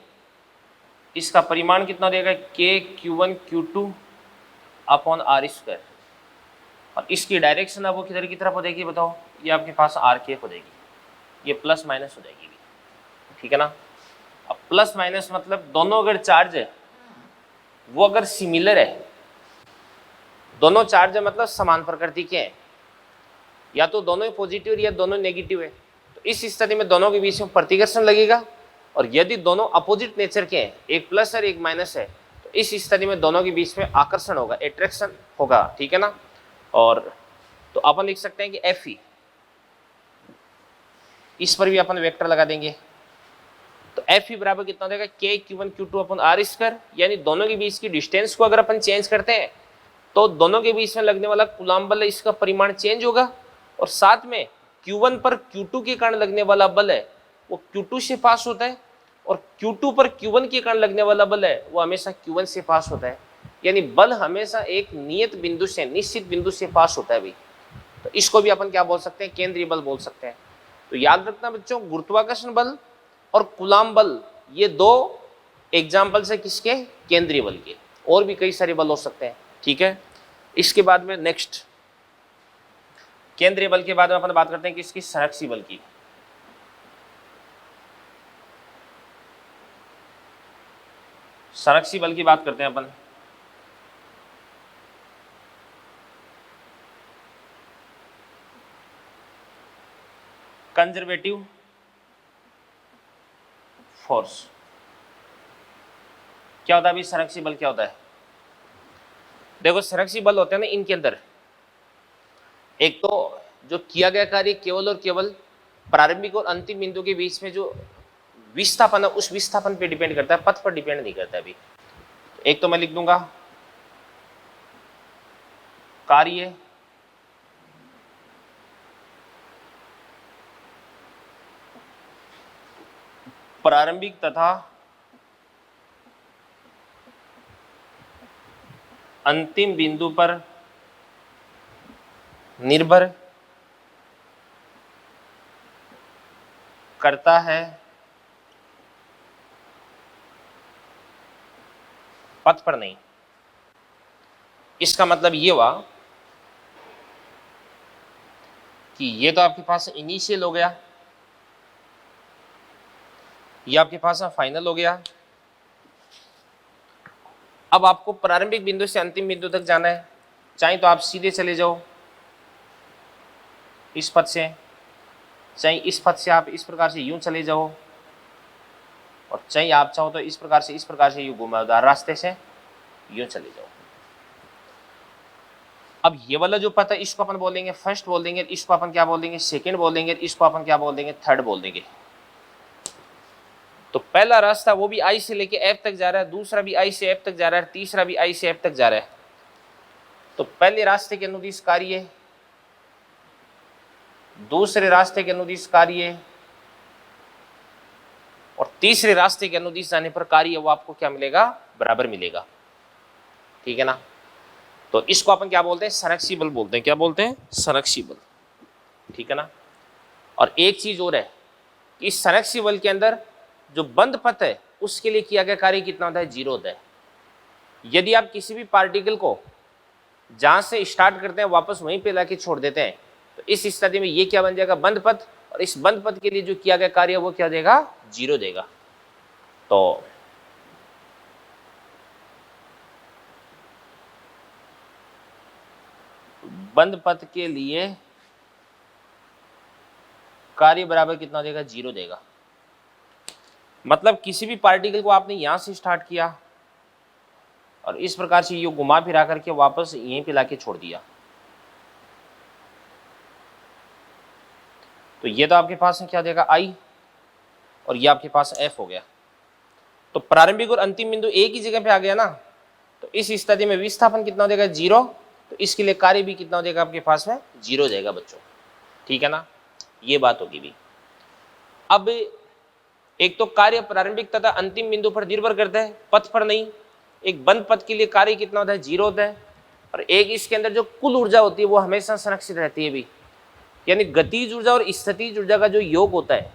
इसका परिमाण कितना देगा, K Q1 Q2 upon R square, और इसकी डायरेक्शन अब वो किधर की तरफ हो जाएगी बताओ, ये आपके पास R के हो जाएगी, ये प्लस माइनस हो जाएगी, ठीक है ना। अब प्लस माइनस मतलब दोनों अगर चार्ज है वो अगर सिमिलर है, दोनों चार्ज है मतलब समान प्रकृति के हैं, या तो दोनों ही पॉजिटिव या दोनों नेगेटिव है, तो इस स्थिति में दोनों के बीच में प्रतिकर्षण लगेगा। और यदि दोनों अपोजिट नेचर के हैं, एक प्लस और एक माइनस है, तो इस स्थिति में दोनों के बीच में आकर्षण होगा, एट्रैक्शन होगा, ठीक है ना। और तो अपन लिख सकते हैं कि Fe, इस पर भी अपन वेक्टर लगा देंगे, तो Fe बराबर कितना देगा, K Q1 Q2 अपन R स्क्वायर, यानी दोनों के बीच की डिस्टेंस को अगर अपन चेंज करते हैं तो दोनों के बीच में लगने वाला कूलम्ब बल है, इसका परिमाण चेंज होगा, और साथ में Q1 पर Q2 के कारण लगने वाला बल है वो Q2 से पास होता है, और Q2 पर Q1 के कारण लगने वाला बल है वो हमेशा Q1 से पास होता है, यानी बल हमेशा एक नियत बिंदु से, निश्चित बिंदु से पास होता है भाई। तो इसको भी अपन क्या बोल सकते हैं, केंद्रीय बल बोल सकते हैं। तो याद रखना बच्चों, गुरुत्वाकर्षण बल और कूलम्ब बल ये दो एग्जाम्पल्स है किसके, केंद्रीय बल के, और भी कई सारे बल हो सकते हैं, ठीक है। इसके बाद में नेक्स्ट केंद्रीय बल के बाद में अपन बात करते हैं किसकी, संरक्षी बल की। संरक्षी बल की बात करते हैं अपन। कंजर्वेटिव फोर्स क्या होता है अभी, संरक्षी बल क्या होता है। देखो संरक्षी बल होते हैं ना, इनके अंदर एक तो जो किया गया कार्य केवल और केवल प्रारंभिक और अंतिम बिंदु के बीच में जो विस्थापन है उस विस्थापन पे डिपेंड करता है, पथ पर डिपेंड नहीं करता है अभी। एक तो मैं लिख दूंगा कार्य प्रारंभिक तथा अंतिम बिंदु पर निर्भर करता है, पथ पर नहीं। इसका मतलब ये हुआ कि ये तो आपके पास इनिशियल हो गया, ये आपके पास फाइनल हो गया। अब आपको प्रारंभिक बिंदु से अंतिम बिंदु तक जाना है, चाहे तो आप सीधे चले जाओ इस पथ से, चाहे इस पथ से आप इस प्रकार से यूं चले जाओ, और चाहे आप चाहो तो इस प्रकार से यूं घुमावदार रास्ते से यूं चले जाओ। अब ये वाला जो पथ है इसको अपन बोलेंगे फर्स्ट बोल देंगे, इसको अपन क्या बोल देंगे, सेकंड बोल देंगे, इसको अपन क्या बोल देंगे, थर्ड बोल देंगे। तो पहला रास्ता वो भी आई से लेके एफ तक जा रहा है, दूसरा भी आई से एफ तक जा रहा है, तीसरा भी आई से एफ तक जा रहा है। तो पहले रास्ते के अनुदिश कार्य, दूसरे रास्ते के अनुदिश कार्य, और तीसरे रास्ते के अनुदिश जाने पर कार्य वो आपको क्या मिलेगा, बराबर मिलेगा, ठीक है ना। तो इसको अपन क्या बोलते हैं, संरक्षी बल बोलते हैं। क्या बोलते हैं, संरक्षी बल, ठीक है ना। और एक चीज और है कि इस संरक्षी बल के अंदर जो बंद पथ है उसके लिए किया गया कार्य कितना होता है, 0 होता है। यदि आप किसी भी पार्टिकल को जहां से स्टार्ट करते हैं वापस वहीं पे लाके छोड़ देते हैं, तो इस स्थिति में ये क्या बन जाएगा, बंद पथ, और इस बंद पथ के लिए जो किया गया कार्य वो क्या देगा, 0 देगा। तो बंद पथ के लिए कार्य बराबर कितना देगा, 0 देगा। मतलब किसी भी पार्टिकल को आपने यहां से स्टार्ट किया और इस प्रकार से ये घुमा फिरा करके वापस यहीं पे लाके छोड़ दिया, तो ये तो आपके पास क्या देगा, आई, और ये आपके पास एफ हो गया। तो प्रारंभिक और अंतिम बिंदु एक ही जगह पे आ गया ना, तो इस स्थिति में विस्थापन कितना देगा, 0। तो इसके लिए कार्य भी कितना देगा आपके पास में, 0 देगा बच्चों, ठीक है ना, ये बात होगी भी। अब एक तो कार्य प्रारंभिक तथा अंतिम बिंदु पर निर्भर करता है, पथ पर नहीं। एक बंद पथ के लिए कार्य कितना होता है, 0 होता है। और एक इसके अंदर जो कुल ऊर्जा होती है वो हमेशा संरक्षित रहती है भी, यानी गतिज ऊर्जा और स्थितिज ऊर्जा का जो योग होता है,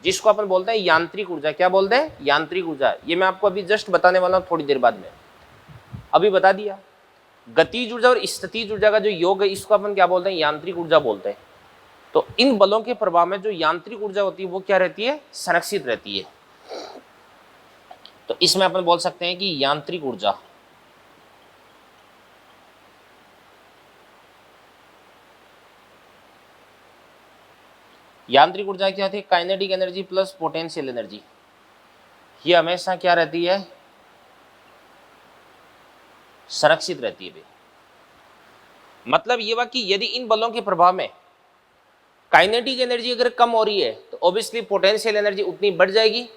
जिसको अपन बोलते हैं यांत्रिक ऊर्जा। क्या बोलते हैं, यांत्रिक ऊर्जा। ये मैं आपको अभी जस्ट बताने वाला हूँ थोड़ी देर बाद में, अभी बता दिया। गतिज ऊर्जा और स्थितिज ऊर्जा का जो योग है इसको अपन क्या बोलते हैं, यांत्रिक ऊर्जा बोलते हैं। तो इन बलों के प्रभाव में जो यांत्रिक ऊर्जा होती है वो क्या रहती है, संरक्षित रहती है। तो इसमें अपन बोल सकते हैं कि यांत्रिक ऊर्जा, यांत्रिक ऊर्जा क्या होती है, kinetic energy plus potential energy. ये हमेशा क्या रहती है, संरक्षित रहती है भी। मतलब ये हुआ कि यदि इन बलों के प्रभाव में काइनेटिक एनर्जी अगर कम हो रही है तो ऑब्वियसली पोटेंशियल एनर्जी उतनी बढ़ जाएगी,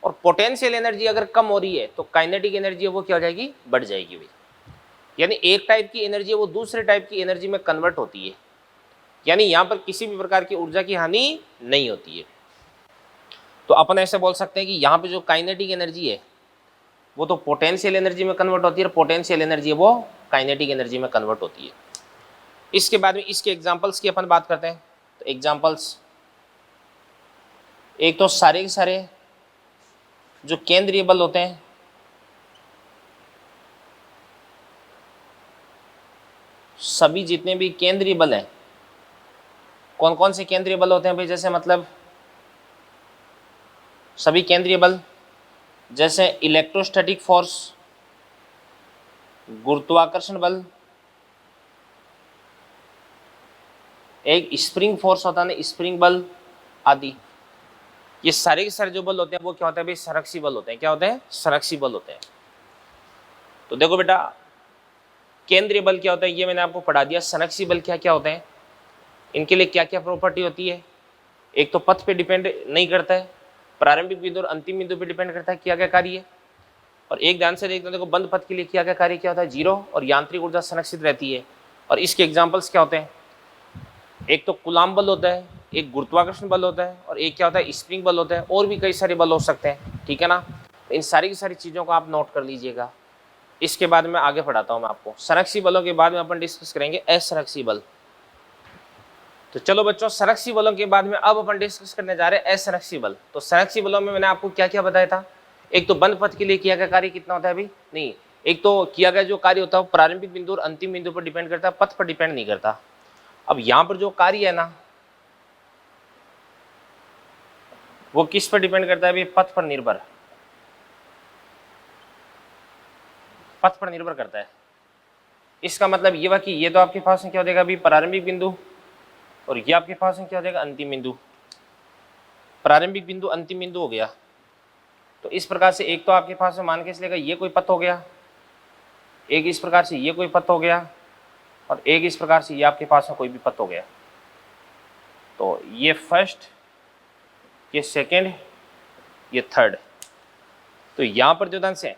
और पोटेंशियल एनर्जी अगर कम हो रही है तो काइनेटिक एनर्जी वो क्या हो जाएगी, बढ़ जाएगी भी। यानी एक टाइप की एनर्जी वो दूसरे टाइप की एनर्जी में कन्वर्ट होती है, यानी यहां पर किसी भी प्रकार की ऊर्जा की हानि नहीं होती है। तो अपन ऐसे बोल सकते हैं कि यहाँ पे जो काइनेटिक एनर्जी है वो तो पोटेंशियल एनर्जी में कन्वर्ट होती है, और पोटेंशियल एनर्जी वो काइनेटिक एनर्जी में कन्वर्ट होती है। इसके बाद में इसके एग्जांपल्स की अपन बात करते हैं। तो एग्जांपल्स, एक तो सारे के सारे जो केंद्रीय बल होते हैं, सभी जितने भी केंद्रीय बल हैं, कौन कौन से केंद्रीय बल होते हैं भाई, जैसे मतलब सभी केंद्रीय बल, जैसे इलेक्ट्रोस्टैटिक फोर्स, गुरुत्वाकर्षण बल, एक स्प्रिंग फोर्स होता है ना, स्प्रिंग बल आदि। ये सारे के सारे जो बल होते हैं वो क्या होते हैं भाई, संरक्षी बल होते हैं। क्या होते हैं, संरक्षी बल होते हैं। तो देखो बेटा, केंद्रीय बल क्या होता है ये मैंने आपको पढ़ा दिया। संरक्षी बल क्या क्या होते हैं, इनके लिए क्या क्या प्रॉपर्टी होती है। एक तो पथ पे डिपेंड नहीं करता है, प्रारंभिक बिंदु और अंतिम बिंदु पे डिपेंड करता है क्या क्या कार्य है। और एक ध्यान से देखते हैं, देखो बंद पथ के लिए क्या क्या कार्य क्या होता है, 0, और यांत्रिक ऊर्जा संरक्षित रहती है। और इसके एग्जाम्पल्स क्या होते हैं, एक तो कूलाम बल होता है, एक गुरुत्वाकर्षण बल होता है, और एक क्या होता है, स्प्रिंग बल होता है। और भी कई सारे बल हो सकते हैं, ठीक है ना। तो इन सारी की सारी चीज़ों को आप नोट कर लीजिएगा। इसके बाद में आगे पढ़ाता हूँ मैं आपको। संरक्षी बलों के बाद में अपन डिस्कस करेंगे असंरक्षी बल। तो चलो बच्चों, संरक्षी बलों के बाद में अब अपन डिस्कस करने जा रहे हैं असंरक्षी बल। तो संरक्षी बलों में मैंने आपको क्या क्या बताया था। एक तो बंद पथ के लिए किया गया कार्य कितना होता है अभी नहीं, एक तो किया गया जो कार्य होता है वो प्रारंभिक बिंदु और अंतिम बिंदु पर डिपेंड करता है, पथ पर डिपेंड नहीं करता। अब यहाँ पर जो कार्य है ना वो किस पर डिपेंड करता है अभी, पथ पर निर्भर, पथ पर निर्भर करता है। इसका मतलब ये हुआ कि ये तो आपके पास क्या हो जाएगा अभी, प्रारंभिक बिंदु, और ये आपके पास क्या हो जाएगा, अंतिम बिंदु। प्रारंभिक बिंदु अंतिम बिंदु हो गया। तो इस प्रकार से एक तो आपके पास में मान के चलेगा ये कोई पथ हो गया, एक इस प्रकार से ये कोई पथ हो गया, और एक इस प्रकार से ये आपके पास में कोई भी पथ हो गया। तो ये फर्स्ट, ये सेकंड, ये थर्ड। तो यहां पर जो धन से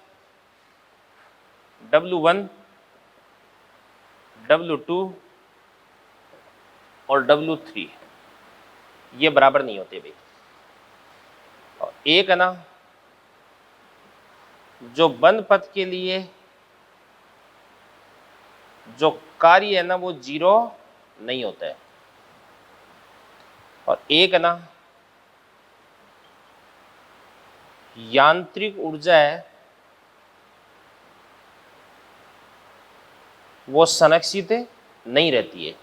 W1, W2 और W3 ये बराबर नहीं होते भाई। और एक है ना जो बंद पथ के लिए जो कार्य है ना वो 0 नहीं होता है, और एक है ना यांत्रिक ऊर्जा है वो संरक्षित नहीं रहती है।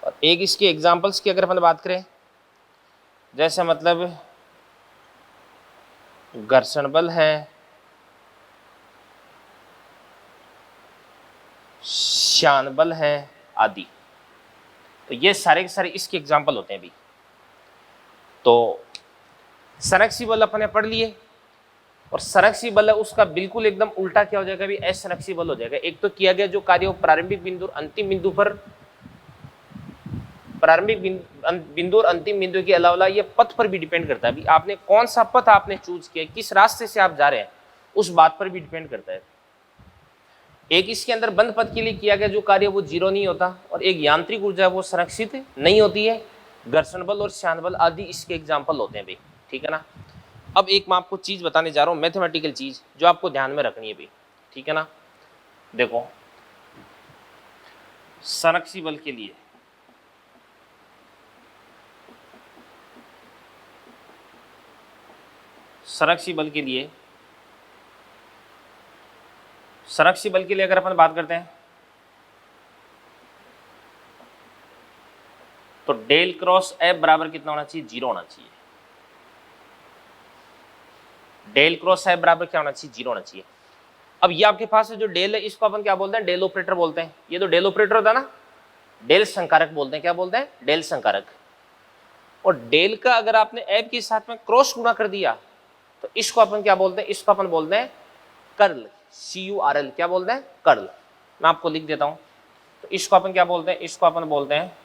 और एक इसके एग्जांपल्स की अगर अपन बात करें, जैसे मतलब घर्षण बल है, श्यान बल है आदि। तो ये सारे के सारे इसके एग्जाम्पल होते हैं अभी। तो संरक्षी बल अपने पढ़ लिए, और संरक्षी बल है उसका बिल्कुल एकदम उल्टा क्या हो जाएगा भी, असंरक्षी बल हो जाएगा। एक तो किया गया जो कार्य प्रारंभिक बिंदु और अंतिम बिंदु पर, प्रारंभिक बिंदु और अंतिम बिंदु के अलावा ये पथ पर भी डिपेंड करता है। अभी आपने कौन सा पथ आपने चूज किया, किस रास्ते से आप जा रहे हैं, उस बात पर भी डिपेंड करता है। एक इसके अंदर बंद पथ के लिए किया गया जो कार्य वो जीरो नहीं होता, और एक यांत्रिक ऊर्जा वो संरक्षित नहीं होती है। घर्षण बल और श्यान बल आदि इसके एग्जाम्पल होते हैं भाई, ठीक है ना। अब एक मैं आपको चीज बताने जा रहा हूं, मैथमेटिकल चीज जो आपको ध्यान में रखनी है भाई, ठीक है ना। देखो संरक्षी बल के लिए संरक्षी बल के लिए अगर अपन बात करते हैं तो डेल क्रॉस एफ बराबर कितना होना चाहिए, जीरो होना चाहिए। डेल क्रॉस एफ बराबर क्या होना चाहिए, जीरो होना चाहिए। अब ये आपके पास जो डेल है इसको अपन क्या बोलते हैं, डेल ऑपरेटर बोलते हैं। ये तो डेल ऑपरेटर होता है ना, डेल संकारक बोलते हैं। क्या बोलते हैं, डेल संकारक। और डेल का अगर आपने एफ के साथ में क्रॉस गुणा कर दिया तो इसको अपन क्या बोलते हैं, इसको अपन बोलते हैं कर्ल, CURL। क्या बोलते हैं, कर्ल। मैं आपको लिख देता हूं, तो इसको अपन क्या बोलते हैं, इसको अपन बोलते हैं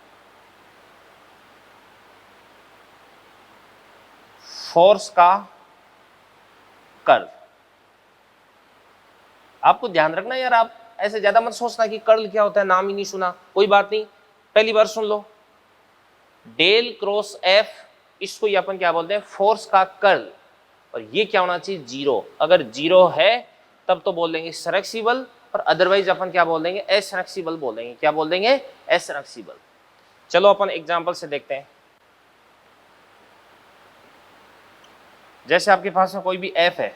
फोर्स का कर्ल। आपको ध्यान रखना यार, आप ऐसे ज्यादा मत सोचना कि कर्ल क्या होता है, नाम ही नहीं सुना, कोई बात नहीं, पहली बार सुन लो। डेल क्रॉस एफ, इसको ये अपन क्या बोलते हैं, फोर्स का कर्ल। और ये क्या होना चाहिए, जीरो। अगर जीरो है तब तो बोल देंगे संरक्षी बल, और अदरवाइज अपन क्या बोल देंगे, असंरक्षी बल बोल देंगे। क्या बोल देंगे, असंरक्षी बल। चलो अपन एग्जांपल से देखते हैं। जैसे आपके पास में कोई भी एफ है,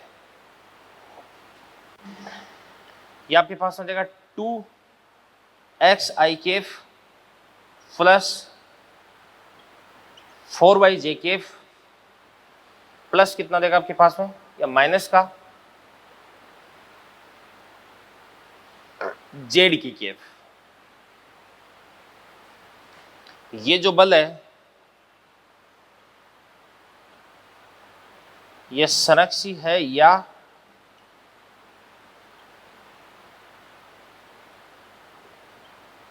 ये आपके पास हो जाएगा 2xi प्लस 4yj प्लस कितना देगा आपके पास में, या माइनस का जेड की केफ। ये जो बल है ये संरक्षी है या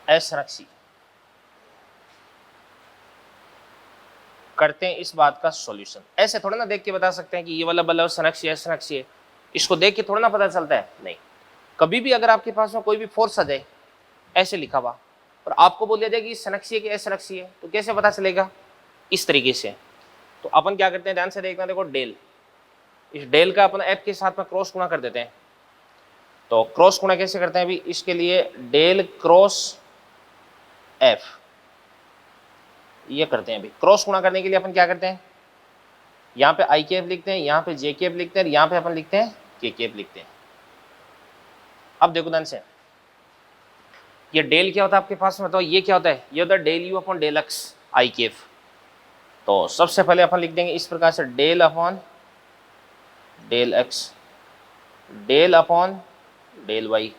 असंरक्षी, करते हैं इस बात का सॉल्यूशन। ऐसे थोड़ा ना देख के बता सकते हैं कि ये वाला बल है संरक्षी है असंरक्षी है, इसको देख के थोड़ा ना पता चलता है। नहीं, कभी भी अगर आपके पास में कोई भी फोर्स आ जाए ऐसे लिखा हुआ और आपको बोल दिया जाए कि संरक्षी है कि असंरक्षी है, तो कैसे पता चलेगा, इस तरीके से। तो अपन क्या करते हैं, ध्यान से देखना, देखो डेल, इस डेल का अपन एफ के साथ में क्रॉस गुणा कर देते हैं। तो क्रॉस गुणा कैसे करते हैं अभी, इसके लिए डेल क्रॉस एफ ये करते हैं। अभी क्रॉस गुणा करने के लिए अपन क्या करते हैं, यहाँ पे आई केफ लिखते हैं, यहाँ पे जे केफ लिखते हैं, यहाँ पे अपन लिखते हैं के केफ लिखते हैं। अब देखो ध्यान से, ये डेल क्या होता है आपके पास में, तो ये क्या होता है, ये होता है del U upon del X I cap. तो सबसे पहले अपन लिख देंगे इस प्रकार से, del upon del X, del upon del Y,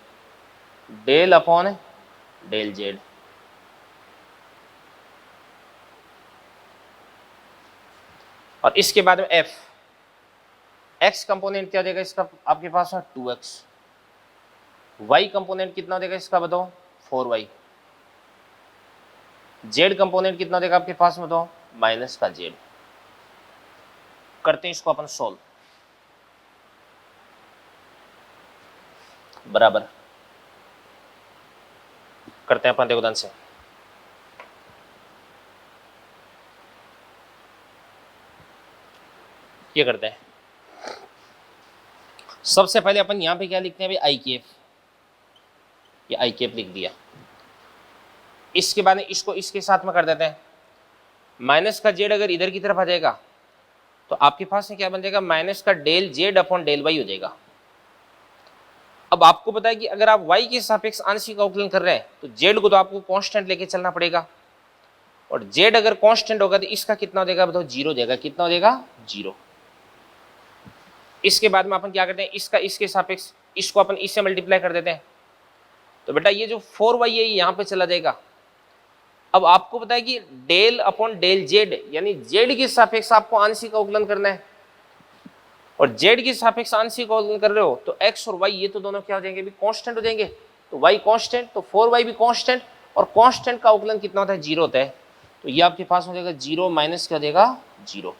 del upon del Z. और इसके बाद में एफ, एक्स कंपोनेंट क्या देगा इसका आपके पास में 2x, वाई कंपोनेंट कितना देगा इसका बताओ 4y, जेड कंपोनेंट कितना देगा आपके पास में बताओ माइनस का जेड। करते हैं इसको अपन सोल्व, बराबर करते हैं अपन, देखो ध्यान से, ये करते हैं। सबसे पहले अपन यहां पे क्या लिखते हैं भाई, आई केफ, ये आई केफ लिख दिया। इसके बाद इसको इसके साथ में कर देते हैं, माइनस का जेड अगर इधर की तरफ आ जाएगा तो आपके पास में क्या बन जाएगा, माइनस का del Z upon del Y हो जाएगा। अब आपको पता है कि अगर आप y के सापेक्ष आंशिक अवकलन कर रहे हैं तो z को तो आपको कांस्टेंट लेके चलना पड़ेगा, और z अगर कांस्टेंट होगा तो इसका कितना हो जाएगा बताओ, जीरो हो जाएगा। कितना हो जाएगा, जीरो। इसके बाद में अपन क्या करते हैं, इसका इसके सापेक्ष इसको अपन इससे मल्टीप्लाई कर देते हैं, तो बेटा ये जो 4y है यहाँ पे चला जाएगा। अब आपको पता है कि डेल अपॉन डेल जेड, यानी जेड के सापेक्ष आपको आंशिक अवकलन करना है, और जेड के सापेक्ष आंशिक अवकलन कर रहे हो तो एक्स और वाई ये तो दोनों क्या हो जाएंगे, भी कांस्टेंट हो जाएंगे। तो वाई कांस्टेंट, तो 4y भी कांस्टेंट, और कांस्टेंट का अवकलन कितना होता है, 0 होता है। तो ये आपके पास हो जाएगा 0 माइनस क्या देगा, 0।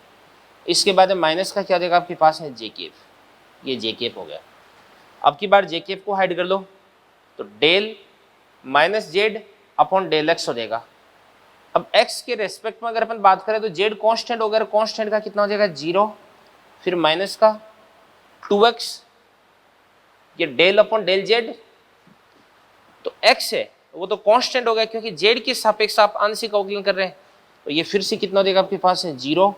इसके बाद माइनस का क्या देगा आपके पास है, जे केफ, ये जे केफ हो गया। अब की बार जे केफ को हाइड कर लो, तो del minus Z upon del X हो जाएगा। अब एक्स के रेस्पेक्ट में अगर अपन बात करें तो जेड कांस्टेंट हो गया, कांस्टेंट का कितना हो जाएगा, 0, फिर माइनस का 2x, ये डेल अपॉन डेल जेड, तो x है वो तो कांस्टेंट हो गया क्योंकि जेड के सापेक्ष आप आंशिक अवकलन कर रहे हैं। तो ये फिर से कितना हो जाएगा आपके पास है, 0,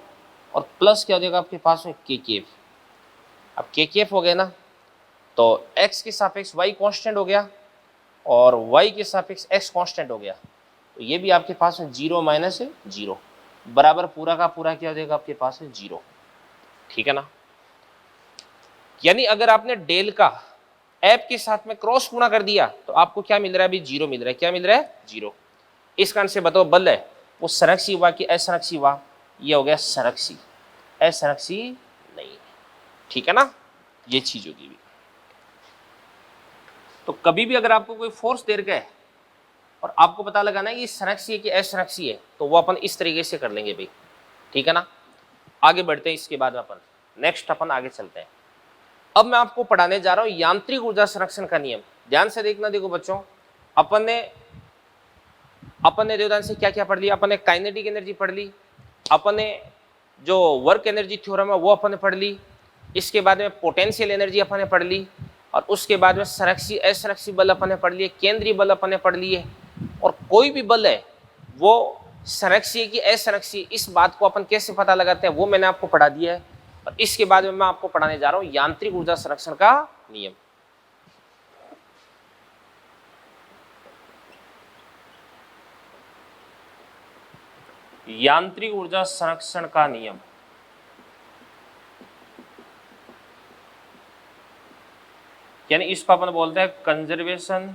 और प्लस क्या हो जाएगा आपके पास है, के के एफ। अब के के एफ हो गया ना, तो x के सापेक्ष y कांस्टेंट हो गया और y के सापेक्ष x कांस्टेंट हो गया। तो ये भी आपके पास है 0 माइनस है 0 बराबर पूरा का पूरा क्या हो जाएगा आपके पास है, 0। ठीक है ना, यानी अगर आपने डेल का ऐप के साथ में क्रॉस गुणा कर दिया तो आपको क्या मिल रहा है, अभी 0 मिल रहा है। क्या मिल रहा है, 0। इस कारण से बताओ बल है वो संरक्षी हुआ कि असंरक्षी हुआ, ये हो गया संरक्षी, असंरक्षी नहीं है। ठीक है ना, ये चीज होगी भी। तो कभी भी अगर आपको कोई फोर्स दे रखा है और आपको पता लगाना है कि संरक्षी है कि असंरक्षी है, तो वो अपन इस तरीके से कर लेंगे भाई। ठीक है ना, आगे बढ़ते हैं, इसके बाद अपन नेक्स्ट अपन आगे चलते हैं। अब मैं आपको पढ़ाने जा रहा हूं यांत्रिक ऊर्जा संरक्षण का नियम। ध्यान से देखना, देखो बच्चों, अपन ने देवदान से क्या क्या पढ़ लिया, अपन ने काइनेटिक एनर्जी पढ़ ली, अपन ने जो वर्क एनर्जी थ्योरम है वो अपन ने पढ़ ली, इसके बाद में पोटेंशियल एनर्जी अपन ने पढ़ ली, और उसके बाद में संरक्षी असंरक्षी बल अपन ने पढ़ लिए, केंद्रीय बल अपन ने पढ़ लिए। और कोई भी बल है वो संरक्षी की असंरक्षी, इस बात को अपन कैसे पता लगाते हैं वो मैंने आपको पढ़ा दिया है। और इसके बाद में मैं आपको पढ़ाने जा रहा हूं यांत्रिक ऊर्जा संरक्षण का नियम। यांत्रिक ऊर्जा संरक्षण का नियम, यानी इसको अपन बोलते हैं conservation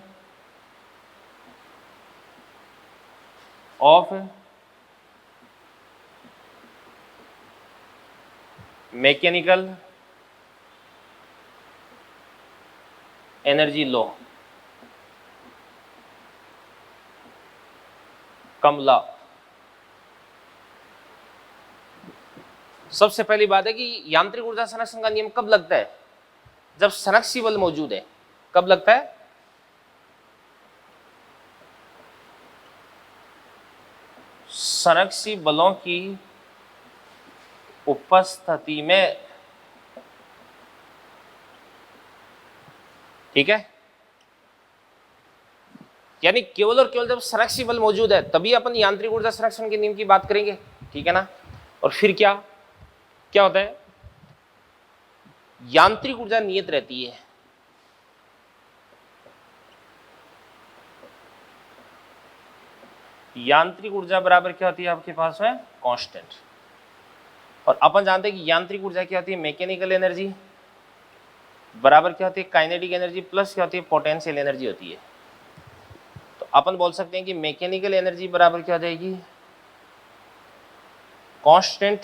of mechanical energy law, Kamla. सबसे पहली बात है कि यांत्रिक ऊर्जा संरक्षण का नियम कब लगता है, जब संरक्षी बल मौजूद है। कब लगता है, संरक्षी बलों की उपस्थिति में। ठीक है, यानी केवल और केवल जब संरक्षी बल मौजूद है तभी अपन यांत्रिक ऊर्जा संरक्षण के नियम की बात करेंगे। ठीक है ना, और फिर क्या क्या होता है, यांत्रिक ऊर्जा नियत रहती है। यांत्रिक ऊर्जा बराबर क्या होती है आपके पास है, कांस्टेंट। और अपन जानते हैं कि यांत्रिक ऊर्जा क्या होती है, मैकेनिकल एनर्जी बराबर क्या होती है, काइनेटिक एनर्जी प्लस क्या होती है, पोटेंशियल एनर्जी होती है। तो अपन बोल सकते हैं कि मैकेनिकल एनर्जी बराबर क्या हो जाएगी, कांस्टेंट,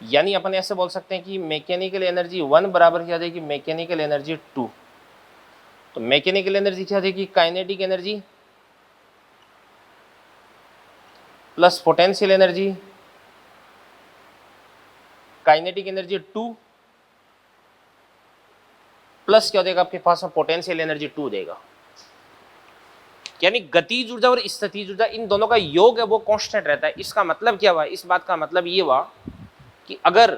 यानी अपन ऐसे बोल सकते हैं कि मैकेनिकल एनर्जी 1 बराबर क्या हो जाएगी, मैकेनिकल एनर्जी 2। तो मैकेनिकल एनर्जी क्या हो जाएगी, kinetic energy plus potential energy, kinetic energy 2 plus क्या देगा आपके पास में, पोटेंशियल एनर्जी 2 देगा। यानी गतिज ऊर्जा और स्थितिज ऊर्जा इन दोनों का योग है वो कांस्टेंट रहता है। इसका मतलब क्या हुआ, इस बात का मतलब ये हुआ कि अगर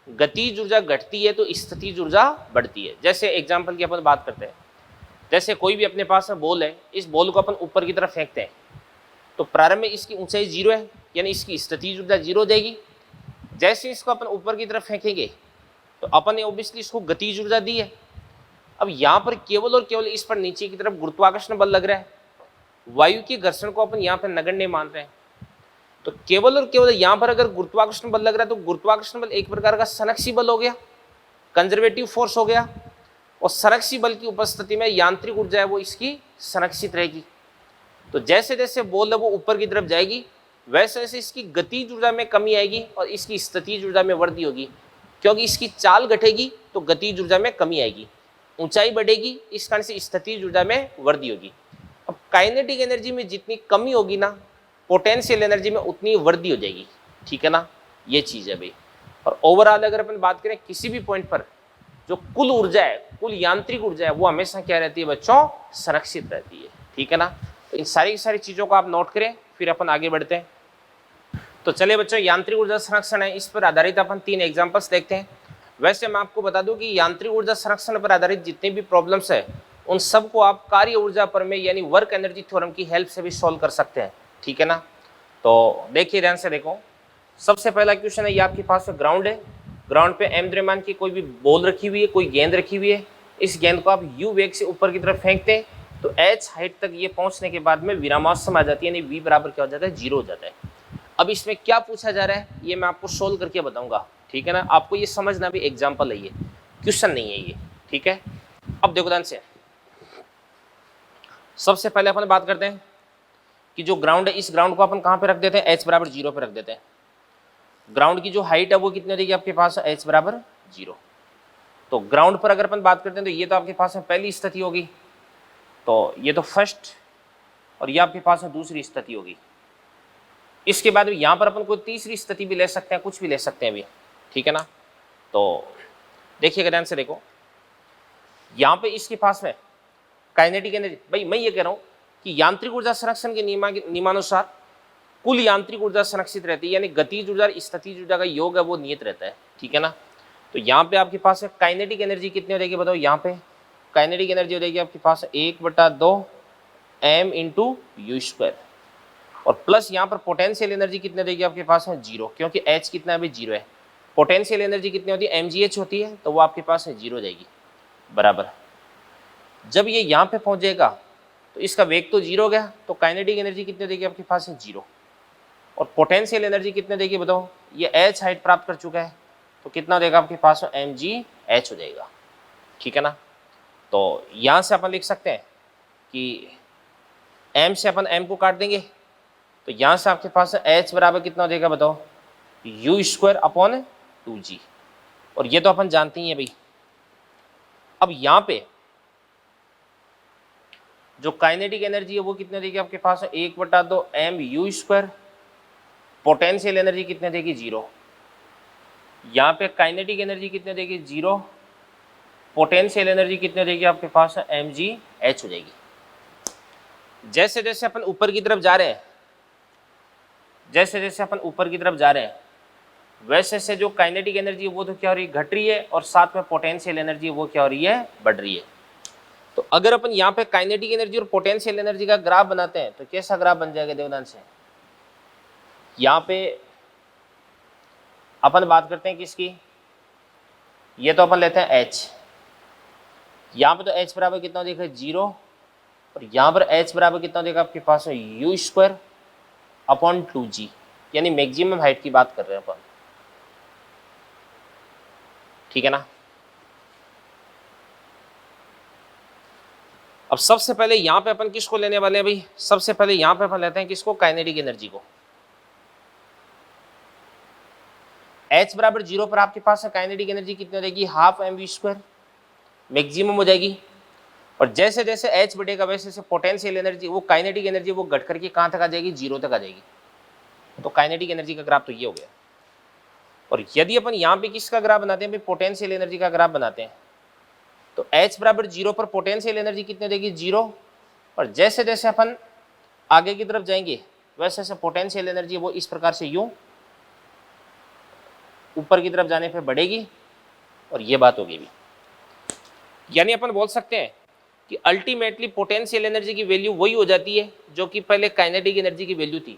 गतिज ऊर्जा घटती है तो स्थितिज ऊर्जा बढ़ती है। जैसे एग्जांपल की अपन बात करते हैं, जैसे कोई भी अपने पास में बॉल है, इस बॉल को अपन ऊपर की तरफ फेंकते हैं तो प्रारंभ में इसकी ऊंचाई 0 है, यानी इसकी स्थितिज ऊर्जा 0 हो जाएगी। जैसे इसको अपन ऊपर की तरफ फेंकेंगे तो अपन ने ऑब्वियसली इसको गतिज ऊर्जा दी है। अब यहाँ पर केवल और केवल इस पर नीचे की तरफ गुरुत्वाकर्षण बल लग रहा है, वायु के घर्षण को अपन यहाँ पर नगण्य मान रहे हैं। तो केवल और केवल यहाँ पर अगर गुरुत्वाकर्षण बल लग रहा है तो गुरुत्वाकर्षण बल एक प्रकार का संरक्षी बल हो गया, कंजर्वेटिव फोर्स हो गया, और संरक्षी बल की उपस्थिति में यांत्रिक ऊर्जा है वो इसकी संरक्षित रहेगी। तो जैसे जैसे बॉल है वो ऊपर की तरफ जाएगी वैसे वैसे इसकी गतिज ऊर्जा में कमी आएगी और इसकी स्थितिज ऊर्जा में वृद्धि होगी, क्योंकि इसकी चाल घटेगी तो गतिज ऊर्जा में कमी आएगी, ऊंचाई बढ़ेगी इस कारण से स्थितिज ऊर्जा में वृद्धि होगी। अब काइनेटिक एनर्जी में जितनी कमी होगी ना, पोटेंशियल एनर्जी में उतनी वृद्धि हो जाएगी, ठीक है ना, ये चीज़ है भाई। और ओवरऑल अगर अपन बात करें किसी भी पॉइंट पर जो कुल ऊर्जा है, कुल यांत्रिक ऊर्जा है, वो हमेशा क्या रहती है बच्चों, संरक्षित रहती है, ठीक है ना। तो इन सारी की सारी चीज़ों को आप नोट करें, फिर अपन आगे बढ़ते हैं। तो चलिए बच्चों, यांत्रिक ऊर्जा संरक्षण है, इस पर आधारित अपन 3 एग्जाम्पल्स देखते हैं। वैसे मैं आपको बता दूं कि यांत्रिक ऊर्जा संरक्षण पर आधारित जितने भी प्रॉब्लम्स है उन सबको आप कार्य ऊर्जा प्रमेय यानी वर्क एनर्जी थ्योरम की हेल्प से भी सॉल्व कर सकते हैं, ठीक है ना। तो देखिए ध्यान से देखो, सबसे पहला क्वेश्चन है, ये आपके पास ग्राउंड है, ग्राउंड पे m द्रव्यमान की कोई भी बॉल रखी हुई है, कोई गेंद रखी हुई है, इस गेंद को आप u वेग से ऊपर की तरफ फेंकते हैं तो h हाइट तक ये पहुंचने के बाद में विरामावस्था आ जाती है, यानी v बराबर क्या हो जाता है, 0 हो जाता है। अब इसमें क्या पूछा जा रहा है ये मैं आपको सोल्व करके बताऊंगा, ठीक है ना। आपको ये समझना भी एग्जाम्पल है, ये क्वेश्चन नहीं है ये, ठीक है। अब देखो ध्यान से, सबसे पहले अपन बात करते हैं कि जो ग्राउंड है, इस ग्राउंड को अपन कहाँ पे रख देते हैं, h बराबर 0 पे रख देते हैं। ग्राउंड की जो हाइट है वो कितनी रहेगी आपके पास, h बराबर 0। तो ग्राउंड पर अगर अपन बात करते हैं तो ये तो आपके पास है पहली स्थिति होगी, तो ये तो फर्स्ट, और ये आपके पास है दूसरी स्थिति होगी। इसके बाद यहाँ पर अपन कोई तीसरी स्थिति भी ले सकते हैं, कुछ भी ले सकते हैं अभी, ठीक है ना। तो देखिएगा ध्यान से देखो, यहाँ पे इसके पास में काइनेटिक एनर्जी, भाई मैं ये कह रहा हूँ कि यांत्रिक ऊर्जा संरक्षण के नियमानुसार कुल यांत्रिक ऊर्जा संरक्षित रहती है, यानी गतिज ऊर्जा और स्थितिज ऊर्जा का योग है वो नियत रहता है, ठीक है ना। तो यहाँ पे आपके पास है काइनेटिक एनर्जी कितनी हो जाएगी बताओ, यहाँ पे काइनेटिक एनर्जी हो जाएगी आपके पास 1/2 m इंटू यू स्क्वायर, और प्लस यहाँ पर पोटेंशियल एनर्जी कितनी देगी आपके पास है 0, क्योंकि h कितना है, 0 है। पोटेंशियल एनर्जी कितनी होती है, mgh होती है, तो वो आपके पास है 0 हो जाएगी, बराबर। जब ये यहाँ पे पहुँच जाएगा तो इसका वेग तो 0 हो गया, तो काइनेटिक एनर्जी कितनी देगी आपके पास है 0, और पोटेंशियल एनर्जी कितने देगी बताओ, ये h हाइट प्राप्त कर चुका है, तो कितना देगा आपके पास mgh हो जाएगा, ठीक है ना। तो यहाँ से अपन लिख सकते हैं कि m से अपन m को काट देंगे, तो यहाँ से आपके पास h बराबर कितना हो जाएगा बताओ, u स्क्वायर अपॉन 2g, और ये तो अपन जानते ही हैं भाई। अब यहाँ पे जो काइनेटिक एनर्जी है वो कितने देगी आपके पास है 1/2 m u square, potential energy कितने देगी 0, यहाँ पे काइनेटिक एनर्जी कितने देगी 0, पोटेंशियल एनर्जी कितने देगी आपके पास है mgh हो जाएगी। जैसे जैसे अपन ऊपर की तरफ जा रहे हैं, जैसे जैसे अपन ऊपर की तरफ जा रहे हैं वैसे से जो काइनेटिक एनर्जी है वो तो क्या हो रही है, घट रही है, और साथ में पोटेंशियल एनर्जी वो क्या हो रही है, बढ़ रही है। तो अगर अपन यहाँ पे काइनेटिक एनर्जी और पोटेंशियल एनर्जी का ग्राफ बनाते हैं तो कैसा ग्राफ बन जाएगा देवदान से, यहाँ पे अपन बात करते हैं किसकी, ये तो अपन लेते हैं h, यहाँ पे तो h बराबर कितना देखा 0, और यहाँ पर h बराबर कितना देखा आपके पास है u स्क्वायर अपॉन 2g, यानी मैक्सिमम हाइट की बात कर रहे हैं अपन, ठीक है ना। अब सबसे पहले यहाँ पे अपन किसको लेने वाले हैं भाई, सबसे पहले यहाँ पे अपन लेते हैं किसको, काइनेटिक एनर्जी को। h बराबर 0 पर आपके पास है काइनेटिक एनर्जी कितनी रहेगी, हाफ mv स्क्वायर, मैक्सिमम हो जाएगी। और जैसे जैसे h बढ़ेगा वैसे वैसे पोटेंशियल एनर्जी, वो काइनेटिक एनर्जी वो घट करके कहाँ तक आ जाएगी, 0 तक आ जाएगी। तो काइनेटिक एनर्जी का ग्राफ तो ये हो गया। और यदि अपन यहाँ पे किसका ग्राफ बनाते हैं भाई, पोटेंशियल एनर्जी का ग्राफ बनाते हैं, तो h बराबर 0 पर पोटेंशियल एनर्जी कितने देगी 0, और जैसे जैसे अपन आगे की तरफ जाएंगे वैसे वैसे पोटेंशियल एनर्जी वो इस प्रकार से यूं ऊपर की तरफ जाने पे बढ़ेगी, और ये बात होगी भी। यानी अपन बोल सकते हैं कि अल्टीमेटली पोटेंशियल एनर्जी की वैल्यू वही हो जाती है जो कि पहले काइनेटिक एनर्जी की वैल्यू थी।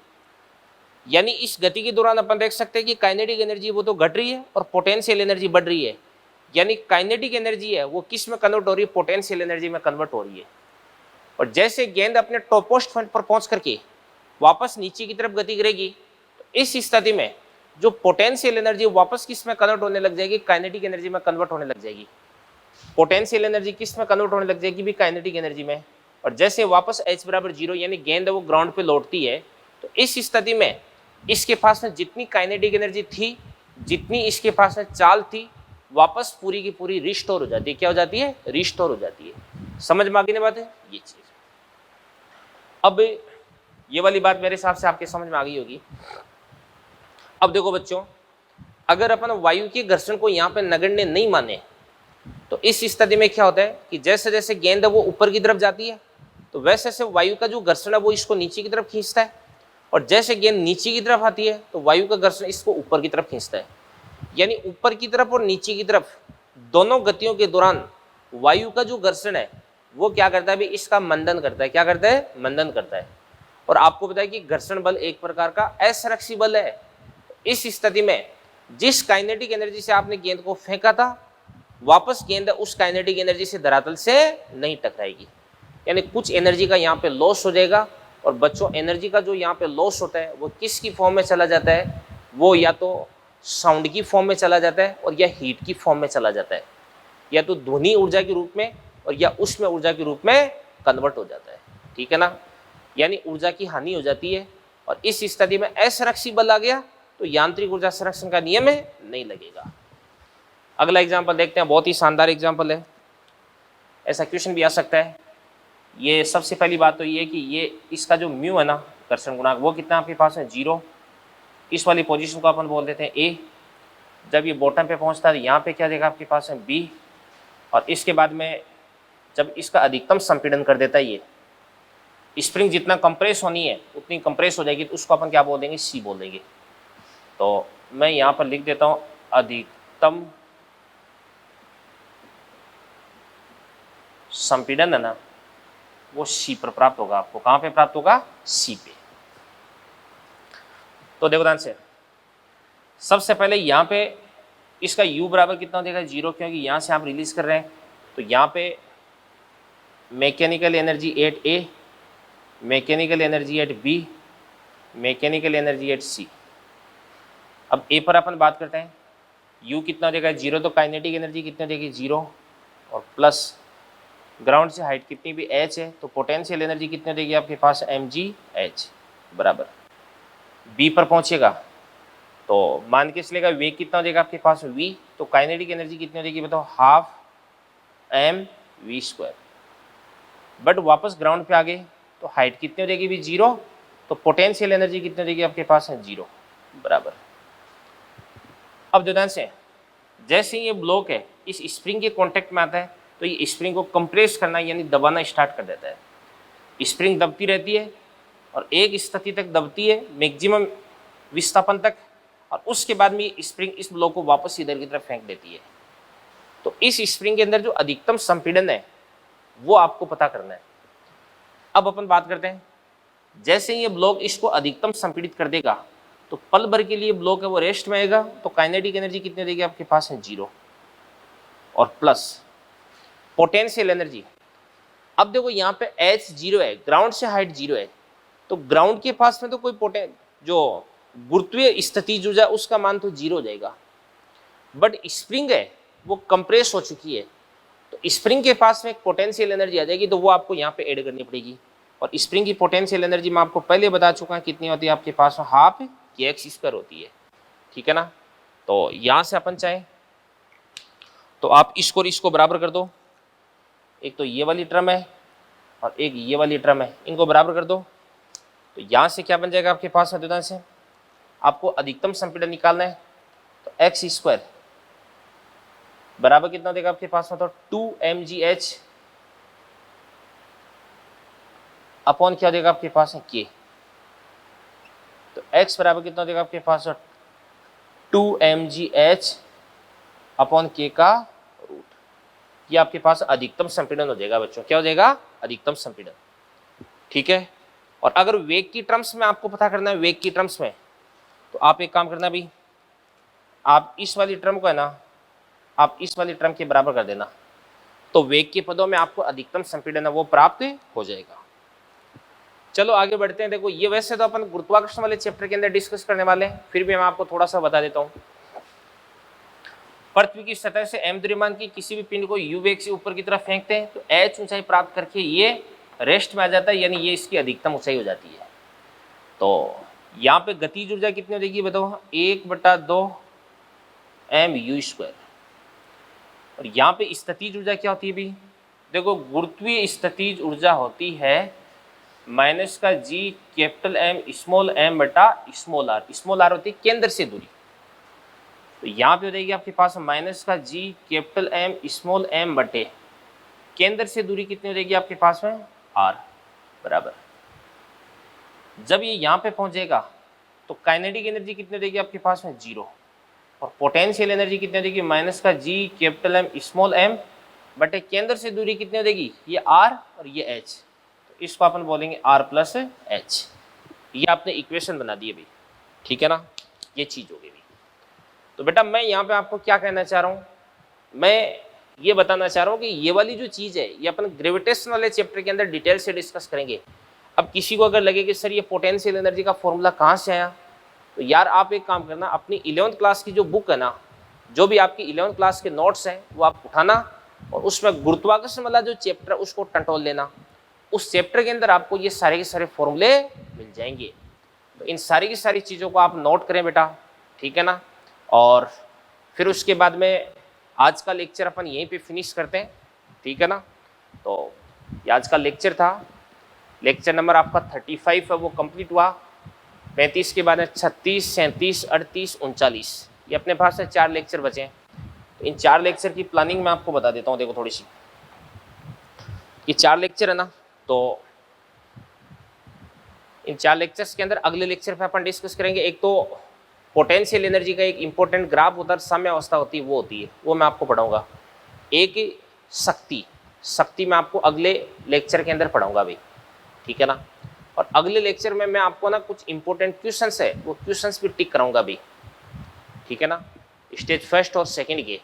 यानी इस गति के दौरान अपन देख सकते हैं कि काइनेटिक एनर्जी वो तो घट रही है और पोटेंशियल एनर्जी बढ़ रही है, यानी काइनेटिक एनर्जी है वो किस में कन्वर्ट हो रही है, पोटेंशियल एनर्जी में कन्वर्ट हो रही है। और जैसे गेंद अपने टॉपमोस्ट पॉइंट पर पहुंच करके वापस नीचे की तरफ गति करेगी, तो इस स्थिति में जो पोटेंशियल एनर्जी वापस किस में कन्वर्ट होने लग जाएगी, काइनेटिक एनर्जी में कन्वर्ट होने लग जाएगी। पोटेंशियल एनर्जी किस में कन्वर्ट होने लग जाएगी भी, काइनेटिक एनर्जी में। और जैसे वापस h बराबर 0 यानी गेंद वो ग्राउंड पे लौटती है, तो इस स्थिति में इसके पास में जितनी काइनेटिक एनर्जी थी, जितनी इसके पास में चाल थी, वापस पूरी की पूरी रिस्टोर हो जाती है। क्या हो जाती है? रिस्टोर हो जाती है। समझ में आ गई ना बात है? ये चीज अब ये वाली बात मेरे हिसाब से आपके समझ में आ गई होगी। अब देखो बच्चों, अगर अपन वायु के घर्षण को यहाँ पे नगण्य नहीं माने तो इस स्थिति में क्या होता है कि जैसे जैसे गेंद वो ऊपर की तरफ जाती है तो वैसे वैसे वायु का जो घर्षण है वो इसको नीचे की तरफ खींचता है, और जैसे गेंद नीचे की तरफ आती है तो वायु का घर्षण इसको ऊपर की तरफ खींचता है। यानी ऊपर की तरफ और नीचे की तरफ दोनों गतियों के दौरान वायु का जो घर्षण है वो क्या करता है? इसका मंदन करता है। क्या करता है? मंदन करता है। और आपको पता है कि घर्षण बल एक प्रकार का असंरक्षी बल है। इस स्थिति में जिस काइनेटिक एनर्जी से आपने गेंद को फेंका था, वापस गेंद उस काइनेटिक एनर्जी से धरातल से नहीं टकराएगी, यानी कुछ एनर्जी का यहाँ पे लॉस हो जाएगा। और बच्चों, एनर्जी का जो यहाँ पे लॉस होता है वो किसकी फॉर्म में चला जाता है? वो या तो साउंड की फॉर्म में चला जाता है और या हीट की फॉर्म में चला जाता है, या तो ध्वनि ऊर्जा के रूप में और या उष्म ऊर्जा के रूप में कन्वर्ट हो जाता है। ठीक है ना? यानी ऊर्जा की हानि हो जाती है। और इस स्थिति में असंरक्षी बल आ गया तो यांत्रिक ऊर्जा संरक्षण का नियम नहीं लगेगा। अगला एग्जाम्पल देखते हैं, बहुत ही शानदार एग्जाम्पल है, ऐसा क्वेश्चन भी आ सकता है। ये सबसे पहली बात तो ये कि ये इसका जो म्यू है ना, घर्षण गुणांक, वो कितना आपके पास है? 0। इस वाली पोजीशन को अपन बोल देते हैं ए। जब ये बॉटम पे पहुंचता है यहाँ पे क्या देगा आपके पास है? बी। और इसके बाद में जब इसका अधिकतम संपीड़न कर देता है, ये स्प्रिंग जितना कंप्रेस होनी है उतनी कंप्रेस हो जाएगी, तो उसको अपन क्या बोल देंगे? सी बोल देंगे। तो मैं यहाँ पर लिख देता हूँ अधिकतम संपीड़न है ना, वो सी पर प्राप्त होगा। आपको कहाँ पे प्राप्त होगा? सी पे। तो देखो ध्यान से, सबसे पहले यहाँ पे इसका u बराबर कितना देगा? 0, क्योंकि यहाँ से आप रिलीज कर रहे हैं। तो यहाँ पे mechanical energy at A, mechanical energy at B, mechanical energy at C. अब ए पर अपन बात करते हैं, u कितना देगा? 0। तो काइनेटिक एनर्जी कितना देगी? 0, और प्लस ग्राउंड से हाइट कितनी भी h है, तो पोटेंशियल एनर्जी कितनी देगी आपके पास? mgh बराबर। b पर पहुंचेगा तो मान के चलेगा वेग कितना देगा आपके पास? v। तो काइनेटिक एनर्जी कितनी देगी बताओ? Half mv²। बट वापस ग्राउंड पे आ गए तो हाइट कितनी देगी भी? 0। तो पोटेंशियल एनर्जी कितनी देगी आपके पास? है 0 बराबर। अब जो ध्यान से, जैसे ये ब्लॉक है इस स्प्रिंग के कांटेक्ट में आता है तो ये स्प्रिंग को कंप्रेस करना यानी दबाना स्टार्ट कर देता है। स्प्रिंग दबती रहती है और एक स्थिति तक दबती है, मैक्सिमम विस्थापन तक, और उसके बाद में ये स्प्रिंग इस ब्लॉक को वापस इधर की तरफ फेंक देती है। तो इस स्प्रिंग के अंदर जो अधिकतम संपीड़न है वो आपको पता करना है। अब अपन बात करते हैं, जैसे ये ब्लॉक इसको अधिकतम संपीड़ित कर देगा तो पल भर के लिए ब्लॉक है वो रेस्ट में आएगा। तो काइनेटिक एनर्जी कितनी देगी आपके पास? है 0, और प्लस पोटेंशियल एनर्जी। अब देखो यहाँ पे h 0 है, ग्राउंड से हाइट 0 है, तो ग्राउंड के पास में तो कोई जो गुरुत्वीय स्थिति जो है उसका मान तो 0 हो जाएगा। बट स्प्रिंग है वो कंप्रेस हो चुकी है, तो स्प्रिंग के पास में एक पोटेंशियल एनर्जी आ जाएगी, तो वो आपको यहाँ पे ऐड करनी पड़ेगी। और स्प्रिंग की पोटेंशियल एनर्जी मैं आपको पहले बता चुका हूँ कितनी होती है आपके पास? हाफ kx² होती है। ठीक है ना? तो यहाँ से अपन चाहें तो आप इसको और इसको बराबर कर दो। एक तो ये वाली टर्म है और एक ये वाली टर्म है, इनको बराबर कर दो। तो यहाँ से क्या बन जाएगा आपके पास? ध्यान से, आपको अधिकतम संपीड़न निकालना है, तो x² बराबर कितना देगा आपके पास? मतलब 2mgh अपॉन क्या देगा आपके पास? है k। तो x बराबर कितना देगा आपके पास? 2mgh अपॉन k का रूट। ये आपके पास अधिकतम संपीड़न हो जाएगा बच्चों। क्या हो जाएगा? अधिकतम संपीड़न। ठीक है? और अगर वेग की टर्म्स में आपको पता करना है, वेग की टर्म्स में, तो आप एक काम करना भी, आप इस वाली टर्म को है ना, आप इस वाली टर्म के बराबर कर देना, तो वेग के पदों में आपको अधिकतम संपीड़न है वो प्राप्त हो जाएगा। चलो आगे बढ़ते हैं। देखो ये वैसे तो अपन गुरुत्वाकर्षण वाले चैप्टर के अंदर डिस्कस करने वाले हैं, फिर भी मैं आपको थोड़ा सा बता देता हूँ। पृथ्वी की सतह से m द्रव्यमान की किसी भी पिंड को u वेग से ऊपर की तरफ फेंकते हैं तो h ऊंचाई प्राप्त करके ये रेस्ट में आ जाता है, यानी ये इसकी अधिकतम ऊंचाई हो जाती है। तो यहाँ पे गतिज ऊर्जा कितनी हो जाएगी बताओ, 1/2 mu²। और यहाँ पे स्थितिज ऊर्जा क्या होती है भी, देखो गुरुत्वीय स्थितिज ऊर्जा होती है -G(M)(m)r। स्मॉल आर होती है केंद्र से दूरी। तो यहाँ पे हो जाएगी आपके पास -G(M)(m) बटे केंद्र से दूरी कितनी हो जाएगी आपके पास में, r बराबर। जब ये यहाँ पे पहुंचेगा तो काइनेटिक एनर्जी कितनी हो जाएगी आपके पास में, 0। और पोटेंशियल एनर्जी कितनी हो जाएगी, -G(M)(m) बटे केंद्र से दूरी कितनी हो जाएगी, ये r और ये h। तो इसको अपन बोलेंगे r+h। ये आपने इक्वेशन बना दी अभी, ठीक है ना, ये चीज हो गई। तो बेटा मैं यहाँ पे आपको क्या कहना चाह रहा हूँ, मैं ये बताना चाह रहा हूँ कि ये वाली जो चीज़ है ये अपन ग्रेविटेशन वाले चैप्टर के अंदर डिटेल से डिस्कस करेंगे। अब किसी को अगर लगे कि सर ये पोटेंशियल एनर्जी का फॉर्मूला कहाँ से आया, तो यार आप एक काम करना, अपनी 11th क्लास की जो बुक है ना, जो भी आपकी 11th क्लास के नोट्स हैं वो आप उठाना और उसमें गुरुत्वाकर्षण वाला जो चैप्टर है उसको टंटोल लेना। उस चैप्टर के अंदर आपको ये सारे के सारे फॉर्मूले मिल जाएंगे। तो इन सारी की सारी चीज़ों को आप नोट करें बेटा, ठीक है ना। और फिर उसके बाद में आज का लेक्चर अपन यहीं पे फिनिश करते हैं, ठीक है ना। तो ये आज का लेक्चर था, लेक्चर नंबर आपका 35 है वो कंप्लीट हुआ। 35 के बाद में 36, 37, 38, 39 ये अपने पास से 4 लेक्चर बचे हैं। तो इन 4 लेक्चर की प्लानिंग मैं आपको बता देता हूँ। देखो थोड़ी सी, ये 4 लेक्चर है ना, तो इन 4 लेक्चर्स के अंदर अगले लेक्चर पे अपन डिस्कस करेंगे। एक तो पोटेंशियल एनर्जी का एक इंपॉर्टेंट ग्राफ होता है, साम्य अवस्था होती है, वो होती है, वो मैं आपको पढ़ाऊंगा। एक शक्ति मैं आपको अगले लेक्चर के अंदर पढ़ाऊंगा भाई, ठीक है ना। और अगले लेक्चर में मैं आपको ना कुछ इंपॉर्टेंट क्वेश्चंस है वो क्वेश्चंस भी टिक कराऊंगा भाई, ठीक है ना, स्टेज फर्स्ट और सेकंड के।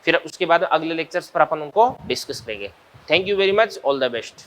फिर उसके बाद अगले लेक्चर्स पर अपन उनको डिस्कस करेंगे। Thank you very much, all the best.